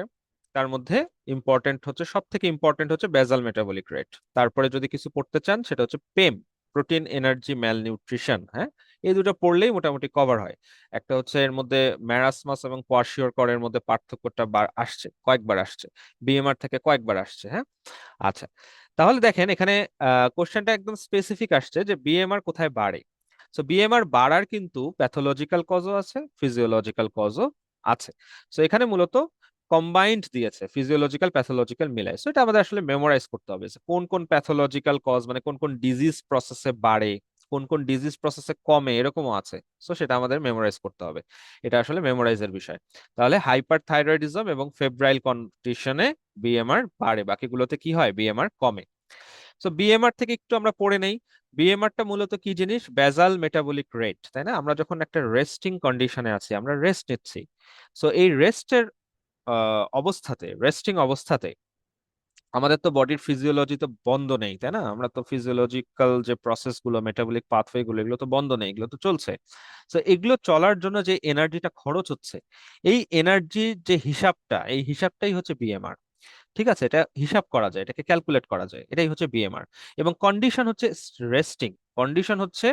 তার মধ্যে ইম্পর্টেন্ট হচ্ছে, সব থেকে ইম্পর্টেন্ট হচ্ছে বেসাল মেটাবলিক রেট। তারপরে যদি কিছু পড়তে চান সেটা হচ্ছে পেম, প্রোটিন এনার্জি ম্যাল নিউট্রিশন। হ্যাঁ, এই দুটো পড়লেই মোটামুটি কভার হয়। একটা হচ্ছে এর মধ্যে ম্যারাসমাস এবং কোয়াশিওর এর মধ্যে পার্থক্যটা আসছে, কয়েকবার আসছে, বিএমআর থেকে কয়েকবার আসছে। হ্যাঁ, আচ্ছা, তাহলে দেখেন এখানে কোশ্চেনটা একদম স্পেসিফিক আসছে যে বিএমআর কোথায় বাড়ে। সো বিএমআর বাড়ার কিন্তু প্যাথোলজিক্যাল কজও আছে, ফিজিওলজিক্যাল কজও আছে। সো এখানে মূলত কম্বাইন্ড দিয়েছে, ফিজিওলজিক্যাল প্যাথোলজিক্যাল মিলাই। সো এটা আমাদের আসলে মেমোরাইজ করতে হবে যে কোন কোন প্যাথোলজিক্যাল কজ, মানে কোন কোন ডিজিজ প্রসেসে বাড়ে, কোন কোন ডিজিজ প্রসেসে কমে, এরকমও আছে। সো সেটা আমাদের মেমোরাইজ করতে হবে। এটা আসলে মেমোরাইজের বিষয়। তাহলে হাইপার থাইরয়েডিজম এবং ফেব্রাইল কন্ডিশনে বিএমআর বাড়ে, বাকিগুলোতে কি হয়, বিএমআর কমে। সো বিএমআর থেকে একটু আমরা পড়ে নেই। বিএমআরটা মূলত কি জিনিস, বেসাল মেটাবলিক রেট, তাই না? আমরা যখন একটা রেস্টিং কন্ডিশনে আছি, আমরা রেস্ট নিচ্ছি। সো এই রেস্টের অবস্থাতে, রেস্টিং অবস্থাতে আমাদের তো বডির ফিজিওলজি তো বন্ধ নেই, তাই না? আমরা তো ফিজিওলজিক্যাল যে প্রসেস গুলো, মেটাবলিক পাথওয়ে গুলো, এগুলো তো বন্ধ নেই, এগুলো তো চলছে। তো এগুলো চলার জন্য যে এনার্জিটা খরচ হচ্ছে, এই এনার্জির যে হিসাবটা, এই হিসাবটাই হচ্ছে বিএমআর। ঠিক আছে, এটা হিসাব করা যায়, এটাকে ক্যালকুলেট করা যায়, এটাই হচ্ছে বিএমআর। এবং কন্ডিশন হচ্ছে রেস্টিং, কন্ডিশন হচ্ছে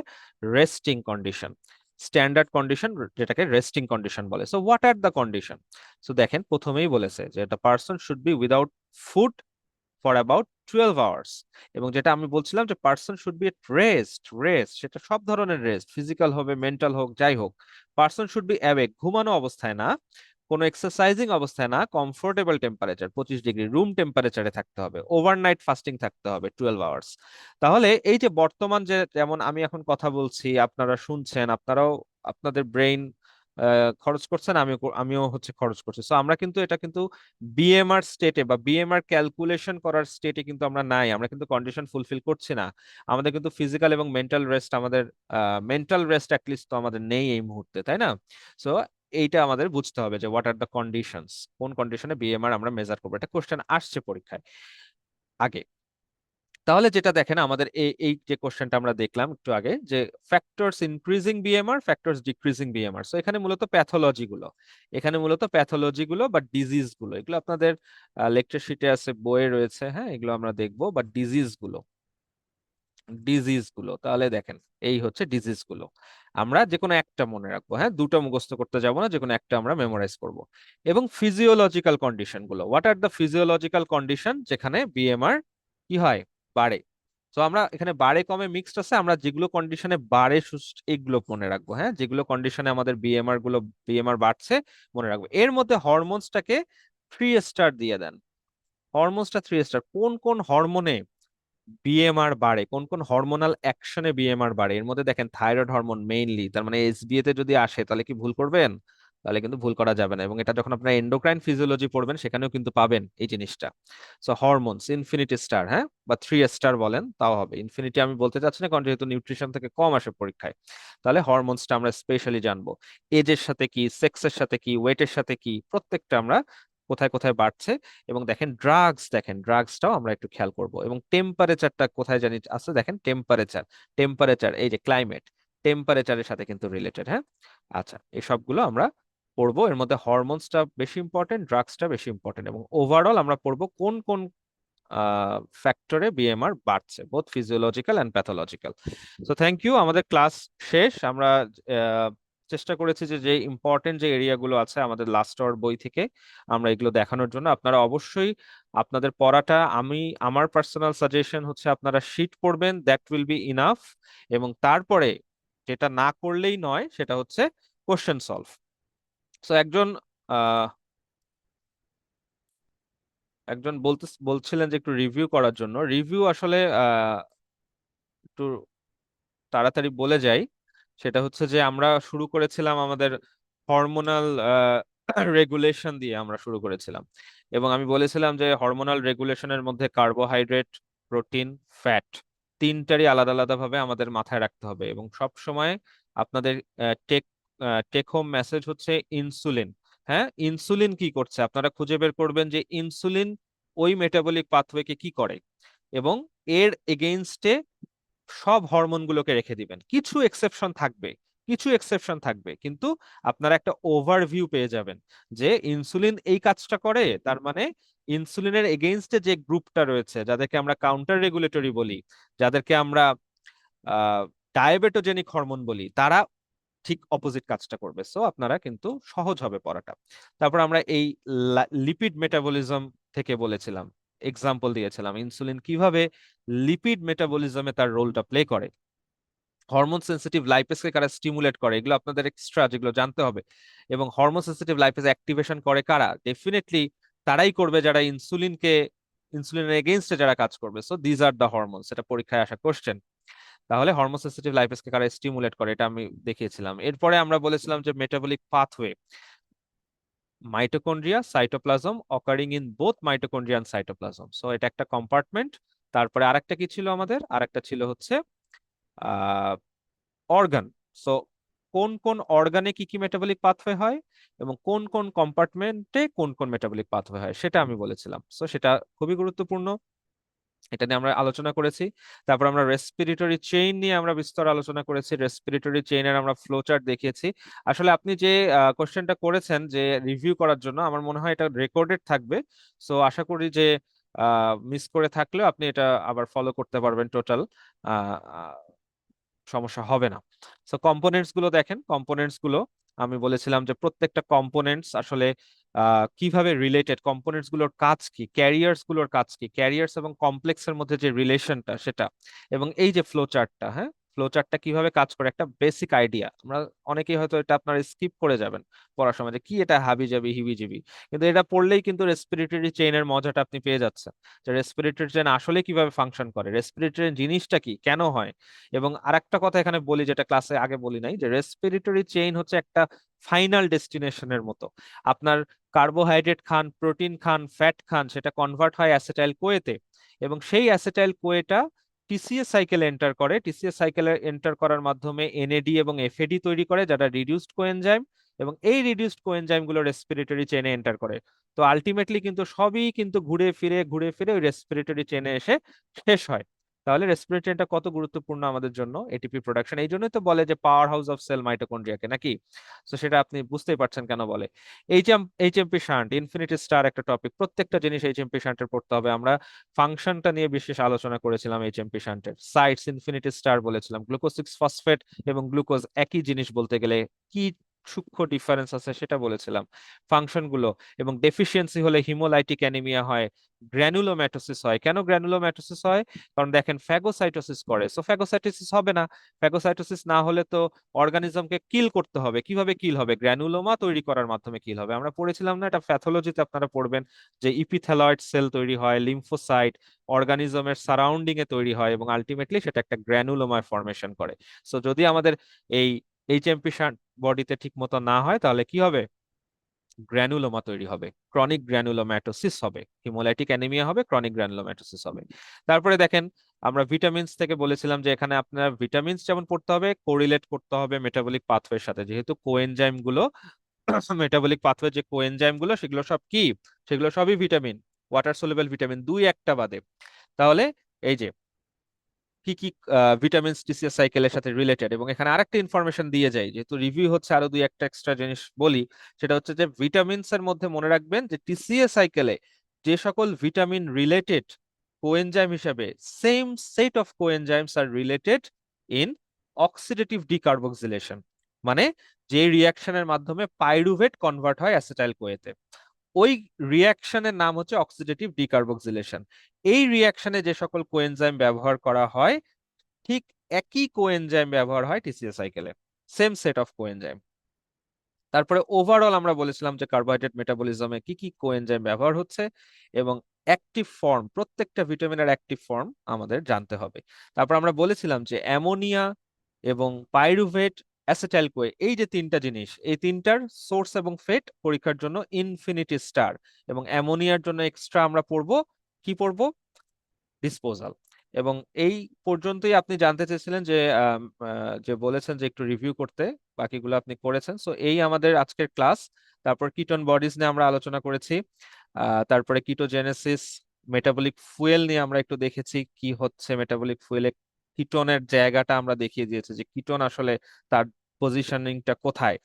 রেস্টিং কন্ডিশন, স্ট্যান্ডার্ড কন্ডিশন যেটাকে রেস্টিং কন্ডিশন বলে। So what are the condition? So দেখেন প্রথমেই বলেছে যে the person should be without food for about 12 hours. এবং যেটা আমি বলছিলাম যে person should be at rest, rest সেটা সব ধরনের রেস্ট, ফিজিক্যাল হবে, মেন্টাল হোক, যাই হোক। পার্সন শুড বি অ্যাওয়েক, ঘুমানো অবস্থায় না, কোনো এক্সারসাইজিং অবস্থায় না, কমফোর্টেবল টেম্পারেচার 25 ডিগ্রি রুম টেম্পারেচারে থাকতে হবে, ওভারনাইট ফাস্টিং থাকতে হবে 12 আওয়ার্স। তাহলে এই যে বর্তমান যে, যেমন আমি এখন কথা বলছি, আপনারা শুনছেন, আপনারাও আপনাদের ব্রেইন খরচ করছেন, আমিও হচ্ছে খরচ করছি। সো আমরা কিন্তু এটা কিন্তু বিএমআর স্টেটে বা বিএমআর ক্যালকুলেশন করার স্টেটে কিন্তু আমরা নাই, আমরা কিন্তু কন্ডিশন ফুলফিল করছি না। আমাদের কিন্তু ফিজিক্যাল এবং মেন্টাল রেস্ট, আমাদের মেন্টাল রেস্ট অ্যাটলিস্ট তো আমাদের নেই এই মুহূর্তে, তাই না? সো এইটা আমাদের বুঝতে হবে যে হোয়াট আর দ্য কন্ডিশনস, কোন কন্ডিশনে বিএমআর আমরা মেজার করবো। এটা কোশ্চেন আসছে পরীক্ষায় আগে। তাহলে যেটা দেখেন আমাদের এই এই যে কোশ্চেনটা আমরা দেখলাম একটু আগে, যে factors increasing BMR, factors decreasing BMR. So এখানে মূলত প্যাথোলজি গুলো, এখানে মূলত প্যাথোলজি গুলো বা ডিজিজ গুলো, এগুলো আপনাদের লেকচার শিটে আছে, বইয়ে রয়েছে। হ্যাঁ, এগুলো আমরা দেখবো। বা ডিজিজ গুলো, ডিজিজ গুলো, তাহলে দেখেন এই হচ্ছে ডিজিজ গুলো। আমরা যে কোনো একটা মনে রাখবো, হ্যাঁ, দুটো মুখস্থ করতে যাব না, যে কোনো একটা আমরা মেমোরাইজ করব। এবং ফিজিওলজিক্যাল কন্ডিশন গুলো, what are the physiological condition যেখানে বিএমআর কি হয়, বাড়ে। তো আমরা এখানে বাড়ে কমে মিক্সড আছে, আমরা যেগুলো কন্ডিশনে বাড়ে এগুলো মনে রাখবো। হ্যাঁ, যেগুলো কন্ডিশনে আমাদের বিএমআর বাড়ছে মনে রাখবো। এর মধ্যে হরমোনসটাকে 3 স্টার দিয়ে দেন। হরমোনসটা 3 স্টার, কোন কোন হরমোনে বিএমআর বাড়ে, কোন কোন হরমোনাল অ্যাকশনে বিএমআর বাড়ে। এর মধ্যে দেখেন থাইরয়েড হরমোন মেইনলি, তার মানে এসবিএ তে যদি আসে তাহলে কি ভুল করবেন? তাহলে কিন্তু ভুল করা যাবে না। এবং এটা যখন আপনার এন্ডোক্রাইন ফিজিওলজি পড়বেন সেখানেও কিন্তু পাবেন এই জিনিসটা। সো হরমোনস ইনফিনিটি স্টার, হ্যাঁ, বা 3 স্টার বলেন তাও হবে। ইনফিনিটি আমি বলতে চাচ্ছি না, কারণ যেহেতু নিউট্রিশন থেকে কম আসে পরীক্ষায়। তাহলে হরমোনসটা আমরা স্পেশালি জানবো, এজের সাথে কি, সেক্সের সাথে কি, ওয়েটের সাথে কি, প্রত্যেকটা আমরা কোথায় কোথায় বাড়ছে। এবং দেখেন ড্রাগস, দেখেন ড্রাগসটাও আমরা একটু খেয়াল করব। এবং টেম্পারেচারটা কোথায় জানি আছে, দেখেন টেম্পারেচার, টেম্পারেচার এই যে ক্লাইমেট, টেম্পারেচারের সাথে কিন্তু রিলেটেড। হ্যাঁ, আচ্ছা, এই সবগুলো আমরা পড়বো। এর মধ্যে হরমোনসটা বেশি ইম্পর্টেন্ট, ড্রাগসটা বেশি ইম্পর্টেন্ট, এবং ওভারঅল আমরা পড়বো কোন কোন ফ্যাক্টরে বিএমআর বাড়ছে, both physiological and pathological. So thank you, আমাদের ক্লাস শেষ। আমরা আহ, চেষ্টা করেছি যে যে ইম্পর্টেন্ট যে এরিয়াগুলো আছে আমাদের লাস্ট আওয়ার বই থেকে আমরা এগুলো দেখানোর জন্য। আপনারা অবশ্যই আপনাদের পড়াটা, আমার পার্সোনাল সাজেশন হচ্ছে আপনারা শীট পড়বেন, দ্যাট উইল বি ইনাফ। এবং তারপরে যেটা না করলেই নয় সেটা হচ্ছে কোশ্চেন সলভ। সো আহ একজন বলছিলেন যে একটু রিভিউ করার জন্য। রিভিউ আসলে একটু তাড়াতাড়ি বলে যাই। সেটা হচ্ছে যে আমরা শুরু করেছিলাম আমাদের হরমোনাল রেগুলেশন দিয়ে আমরা শুরু করেছিলাম। এবং আমি বলেছিলাম যে হরমোনাল রেগুলেশনের মধ্যে কার্বোহাইড্রেট, প্রোটিন, ফ্যাট, তিনটারই আলাদা আলাদা ভাবে আমাদের মাথায় রাখতে হবে। এবং সব সময় আপনাদের টেক টেক হোম মেসেজ হচ্ছে ইনসুলিন, হ্যাঁ, ইনসুলিন কি করছে আপনারা খুঁজে বের করবেন যে ইনসুলিন ওই মেটাবলিক পাথওয়েকে কি করে, এবং এর এগেইনস্টে সব হরমোনগুলোকে রেখে দিবেন। কিছু এক্সেপশন থাকবে, কিছু এক্সেপশন থাকবে, কিন্তু আপনারা একটা ওভারভিউ পেয়ে যাবেন যে ইনসুলিন এই কাজটা করে, তার মানে ইনসুলিনের এগেইনস্টে যে গ্রুপটা রয়েছে যাদেরকে আমরা কাউন্টার রেগুলেটরি বলি, যাদেরকে আমরা ডায়াবেটোজেনিক হরমোন বলি, তারা ঠিক অপোজিট কাজটা করবে। সো আপনারা কিন্তু সহজ হবে পড়াটা। তারপর আমরা এই লিপিড মেটাবলিজম থেকে বলেছিলাম, এক্সাম্পল দিয়েছিলাম ইনসুলিন কিভাবে লিপিড মেটাবলিজমে তার রোলটা প্লে করে, হরমোন সেন্সিটিভ লাইপেজকে কারা স্টিমুলেট করে, এগুলো আপনাদের এক্সট্রা যেগুলো জানতে হবে। এবং হরমোন সেন্সিটিভ লাইপেজ অ্যাক্টিভেশন করে কারা, ডেফিনেটলি তারাই করবে যারা ইনসুলিনের এগেইনস্টে যারা কাজ করবে। So these are the hormones, এটা পরীক্ষায় আসা কোশ্চেন। তাহলে হরমোন সেন্সিটিভ লাইপেজকে কারা স্টিমুলেট করে, এটা আমি দেখিয়েছিলাম। এরপরে আমরা বলেছিলাম যে metabolic pathway, mitochondria, cytoplasm, occurring in both mitochondria and cytoplasm. So এটা একটা কম্পার্টমেন্ট। তারপরে আরেকটা কি ছিল আমাদের, আরেকটা ছিল হচ্ছে অর্গান। সো কোন কোন অর্গানে কি কি মেটাবলিক পাথওয়ে হয় এবং কোন কোন কম্পার্টমেন্টে কোন কোন মেটাবলিক পাথওয়ে হয়, সেটা আমি বলেছিলাম। সো সেটা খুবই গুরুত্বপূর্ণ, এটা নিয়ে আমরা আলোচনা করেছি। তারপর আমরা রেসপিরেটরি চেইন নিয়ে আমরা বিস্তর আলোচনা করেছি, রেসপিরেটরি চেইনের আমরা ফ্লো চার্ট দেখিয়েছি। আসলে আপনি যে কোশ্চেনটা করেছেন যে রিভিউ করার জন্য, আমার মনে হয় এটা রেকর্ডেড থাকবে। সো আশা করি যে মিস করে থাকলেও আপনি এটা আবার ফলো করতে পারবেন, টোটাল সমস্যা হবে না। সো কম্পোনেন্টস গুলো দেখেন, কম্পোনেন্টস গুলো আমি বলেছিলাম যে প্রত্যেকটা কম্পোনেন্টস আসলে কিভাবে রিলেটেড, কম্পোনেন্টস গুলোর কাজ কি, ক্যারিয়ার্স গুলোর কাজ কি, ক্যারিয়ার্স এবং কমপ্লেক্সের মধ্যে যে রিলেশনটা সেটা, এবং এই যে ফ্লো চার্টটা, হ্যাঁ ফ্লো চার্টটা কিভাবে কাজ করে, একটা বেসিক আইডিয়া। আমরা অনেকেই হয়তো এটা আপনারা স্কিপ করে যাবেন পড়ার সময়, যে কি এটা হাবিজাবি হিবিজিবি, কিন্তু এটা পড়লেই কিন্তু রেসপিরেটরি চেইনের মজাটা আপনি পেয়ে যাচ্ছেন, যে রেসপিরেটরি চেইন আসলে কিভাবে ফাংশন করে, রেসপিরেটরি জিনিসটা কি, কেন হয়। এবং আরেকটা কথা এখানে বলি, যেটা ক্লাসে আগে বলি নাই, যে রেসপিরেটরি চেইন হচ্ছে একটা ফাইনাল ডেস্টিনেশনের মতো। আপনার কার্বোহাইড্রেট খান, প্রোটিন খান, ফ্যাট খান, সেটা কনভার্ট হয় অ্যাসেটাইল কোয়েতে, এবং সেই অ্যাসেটাইল কোয়েটা টিসিএস সাইকেলে এন্টার করে, টিসিএস সাইকেলে এন্টার করার মাধ্যমে এনএডি এবং এফএডি তৈরি করে, যারা রিডিউসড কোএনজাইম, এবং এই রিডিউসড কোএনজাইম গুলো রেসপিরেটরি চেইনে এন্টার করে। তো আলটিমেটলি কিন্তু সবই কিন্তু ঘুরে ফিরে ওই রেসপিরেটরি চেইনে এসে শেষ হয়। তাহলে রেসপিরেটরিটা কত গুরুত্বপূর্ণ আমাদের জন্য, এটিপি প্রোডাকশন, এই জন্যই তো বলে যে পাওয়ার হাউস অফ সেল মাইটোকন্ড্রিয়াকে, নাকি? তো সেটা আপনি বুঝতেই পারছেন কেন বলে। এইচএমপি শান্ট, ইনফিনিটি স্টার একটা টপিক, প্রত্যেকটা জিনিস এইচএমপি শান্টের পড়তে হবে। আমরা ফাংশনটা নিয়ে বিশেষ আলোচনা করেছিলাম এইচএমপি শান্টের, সাইটস, ইনফিনিটি স্টার বলেছিলাম, গ্লুকোজ 6 ফসফেট এবং গ্লুকোজ একই জিনিস বলতে গেলে কি সূক্ষ্ম ডিফারেন্স আছে সেটা বলেছিলাম, ফাংশনগুলো। এবং ডেফিসিয়েন্সি হলে হিমোলাইটিক অ্যানিমিয়া হয়, গ্র্যানুলোম্যাটোসিস হয়। কেন গ্র্যানুলোম্যাটোসিস হয়? কারণ দেখেন ফ্যাগোসাইটোসিস করে, সো ফ্যাগোসাইটোসিস হবে না। ফ্যাগোসাইটোসিস না হলে তো অর্গানিজমকে কিল করতে হবে, কিভাবে কিল হবে, গ্র্যানুলোমা তৈরি করার মাধ্যমে কিল হবে। আমরা পড়েছিলাম না, এটা প্যাথোলজিতে আপনারা পড়বেন, যে ইপিথ্যালয়েড সেল তৈরি হয়, লিম্ফোসাইট অর্গানিজমের সারাউন্ডিং এ তৈরি হয়, এবং আলটিমেটলি সেটা একটা গ্র্যানুলোমায় ফরমেশন করে। সো যদি আমাদের এই এইচএমপি বডিতে ঠিক মতো না হয়, তাহলে কি হবে, গ্র্যানুলোমা তৈরি হবে, ক্রনিক গ্র্যানুলোম্যাটোসিস হবে, হিমোলাইটিক অ্যানিমিয়া হবে, ক্রনিক গ্র্যানুলোম্যাটোসিস হবে। তারপরে দেখেন, আমরা ভিটামিনস থেকে বলেছিলাম যে এখানে আপনার ভিটামিনস যেমন পড়তে হবে, কোরিলেট করতে হবে মেটাবলিক পাথওয়ের সাথে, যেহেতু কোএনজাইম গুলো মেটাবলিক পাথওয়ে যে কোএনজাইম গুলো, সেগুলো সব কি, সেগুলো সবই ভিটামিন, ওয়াটার সলিউবল ভিটামিন, দুই একটা বাদে। তাহলে এই যে কি কি ভিটামিন টিসিএস সাইকেলের সাথে রিলেটেড, এবং এখানে আরেকটা ইনফরমেশন দিয়ে যায়, যেহেতু রিভিউ হচ্ছে আরো দুই একটা এক্সট্রা জিনিস বলি। সেটা হচ্ছে যে ভিটামিনস এর মধ্যে মনে রাখবেন যে টিসিএস সাইকেলে যে সকল ভিটামিন রিলেটেড কোএনজাইম হিসেবে, same set of coenzymes are related in oxidative decarboxylation, মানে যে রিয়াকশনের মাধ্যমে পাইরুভেট কনভার্ট হয় অ্যাসিটাইল কোয়েতে, ওই রিয়াকশনের নাম হচ্ছে অক্সিডেটিভ ডিকার্বক্সিলেশন। এই রিয়াকশনে যে সকল কোএনজাইম ব্যবহার করা হয়, ঠিক একই কোএনজাইম ব্যবহার হয় টিসিএস সাইকেলে, সেম সেট অফ কোএনজাইম। তারপরে ওভারঅল আমরা বলেছিলাম যে কার্বোহাইড্রেট মেটাবলিজমে কি কি কোএনজাইম ব্যবহার হচ্ছে, এবং অ্যাক্টিভ ফর্ম, প্রত্যেকটা ভিটামিনের অ্যাক্টিভ ফর্ম আমাদের জানতে হবে। তারপর আমরা বলেছিলাম যে অ্যামোনিয়া এবং পাইরুভেট, অ্যাসিটাইল কোয়ে, এই যে তিনটা জিনিস, এই তিনটার সোর্স এবং ফেট পরীক্ষার জন্য ইনফিনিটি স্টার, এবং অ্যামোনিয়ার জন্য এক্সট্রা আমরা পড়বো, কি পড়বো, ডিসপোজাল। এবং এই পর্যন্তই আপনি জানতে চেয়েছিলেন যে যে বলেছেন যে একটু রিভিউ করতে, বাকিগুলো আপনি করেছেন। সো এই আমাদের আজকের ক্লাস। তারপর কিটোন বডিজ নিয়ে আমরা আলোচনা করেছি। তারপরে কিটোজেনেসিস, মেটাবলিক ফুয়েল নিয়ে আমরা একটু দেখেছি কি হচ্ছে মেটাবলিক ফুয়েলে, কিটোনের জায়গাটা আমরা দেখিয়ে দিয়েছি যে কিটোন আসলে তার পজিশনিংটা কোথায়,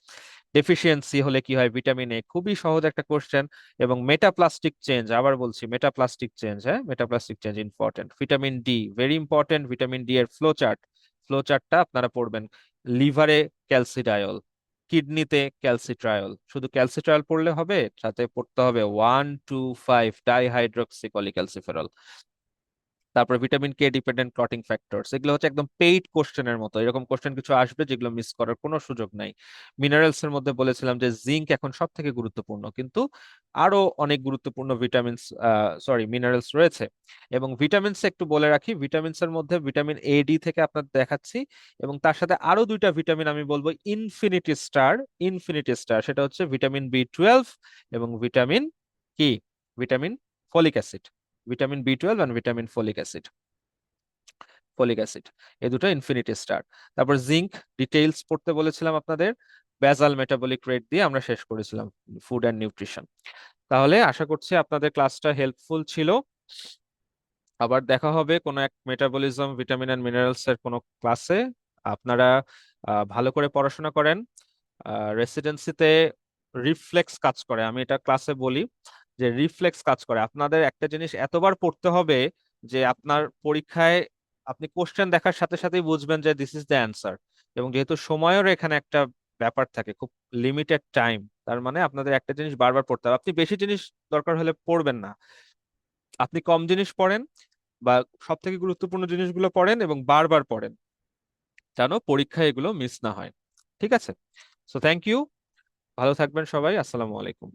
ডেফিসিয়েন্সি হলে কি হয় ভিটামিন এ, খুবই সহজ একটা কোশ্চেন। এবং মেটাপ্লাস্টিক চেঞ্জ, আবার বলছি মেটাপ্লাস্টিক চেঞ্জ, হ্যাঁ metaplastic change important. Vitamin D very important, vitamin D এর ফ্লো চার্ট, ফ্লো চার্টটা আপনারা পড়বেন। লিভারে ক্যালসিডায়ল, কিডনিতে ক্যালসিট্রায়ল, শুধু ক্যালসিট্রায়ল পড়লে হবে, সাথে পড়তে হবে 1,2,5 ডাইহাইড্রোক্সি পলিক্যালসিফেরল। তারপর vitamin K dependent clotting factors, এগুলো হচ্ছে একদম পেইড কোশ্চেনের মতো, এরকম কোশ্চেন কিছু আসবে যেগুলো মিস করার কোনো সুযোগ নাই। মিনারেলস এর মধ্যে বলেছিলাম যে জিঙ্ক এখন সব থেকে গুরুত্বপূর্ণ, কিন্তু আরো অনেক গুরুত্বপূর্ণ ভিটামিনস, মিনারেলস রয়েছে। এবং ভিটামিনস একটু বলে রাখি, ভিটামিনস এর মধ্যে ভিটামিন এ ডি থেকে আপনার দেখাচ্ছি, এবং তার সাথে আরো দুইটা ভিটামিন আমি বলবো ইনফিনিটি স্টার, ইনফিনিটি স্টার, সেটা হচ্ছে ভিটামিন বি 12 এবং ভিটামিন কি, vitamin folic acid, vitamin B 12 আর vitamin folic acid, folic acid, এই দুটো ইনফিনিটি স্টার। তারপর জিঙ্ক ডিটেইলস পড়তে বলেছিলাম আপনাদের, বেসাল মেটাবলিক রেট দিয়ে আমরা শেষ করেছিলাম ফুড অ্যান্ড নিউট্রিশন। তাহলে আশা করছি আপনাদের ক্লাসটা হেল্পফুল ছিল। আবার দেখা হবে কোনো এক মেটাবলিজম, ভিটামিন অ্যান্ড মিনারেলস এর কোনো ক্লাসে। আপনারা ভালো করে পড়াশোনা করেন। রেসিডেন্সিতে রিফ্লেক্স কাজ করে, আমি এটা ক্লাসে বলি যে রিফ্লেক্স কাজ করে। আপনাদের একটা জিনিস এতবার পড়তে হবে যে আপনার পরীক্ষায় আপনি কোশ্চেন দেখার সাথে সাথেই বুঝবেন যে দিস ইজ দ্য অ্যান্সার। এবং যেহেতু সময়ের এখানে একটা ব্যাপার থাকে, খুব লিমিটেড টাইম, তার মানে আপনাদের একটা জিনিস বারবার পড়তে হবে। আপনি বেশি জিনিস দরকার হলে পড়বেন না, আপনি কম জিনিস পড়েন বা সব থেকে গুরুত্বপূর্ণ জিনিসগুলো পড়েন এবং বারবার পড়েন, যেন পরীক্ষায় এগুলো মিস না হয়। ঠিক আছে? সো থ্যাংক ইউ, ভালো থাকবেন সবাই, আসসালামু আলাইকুম।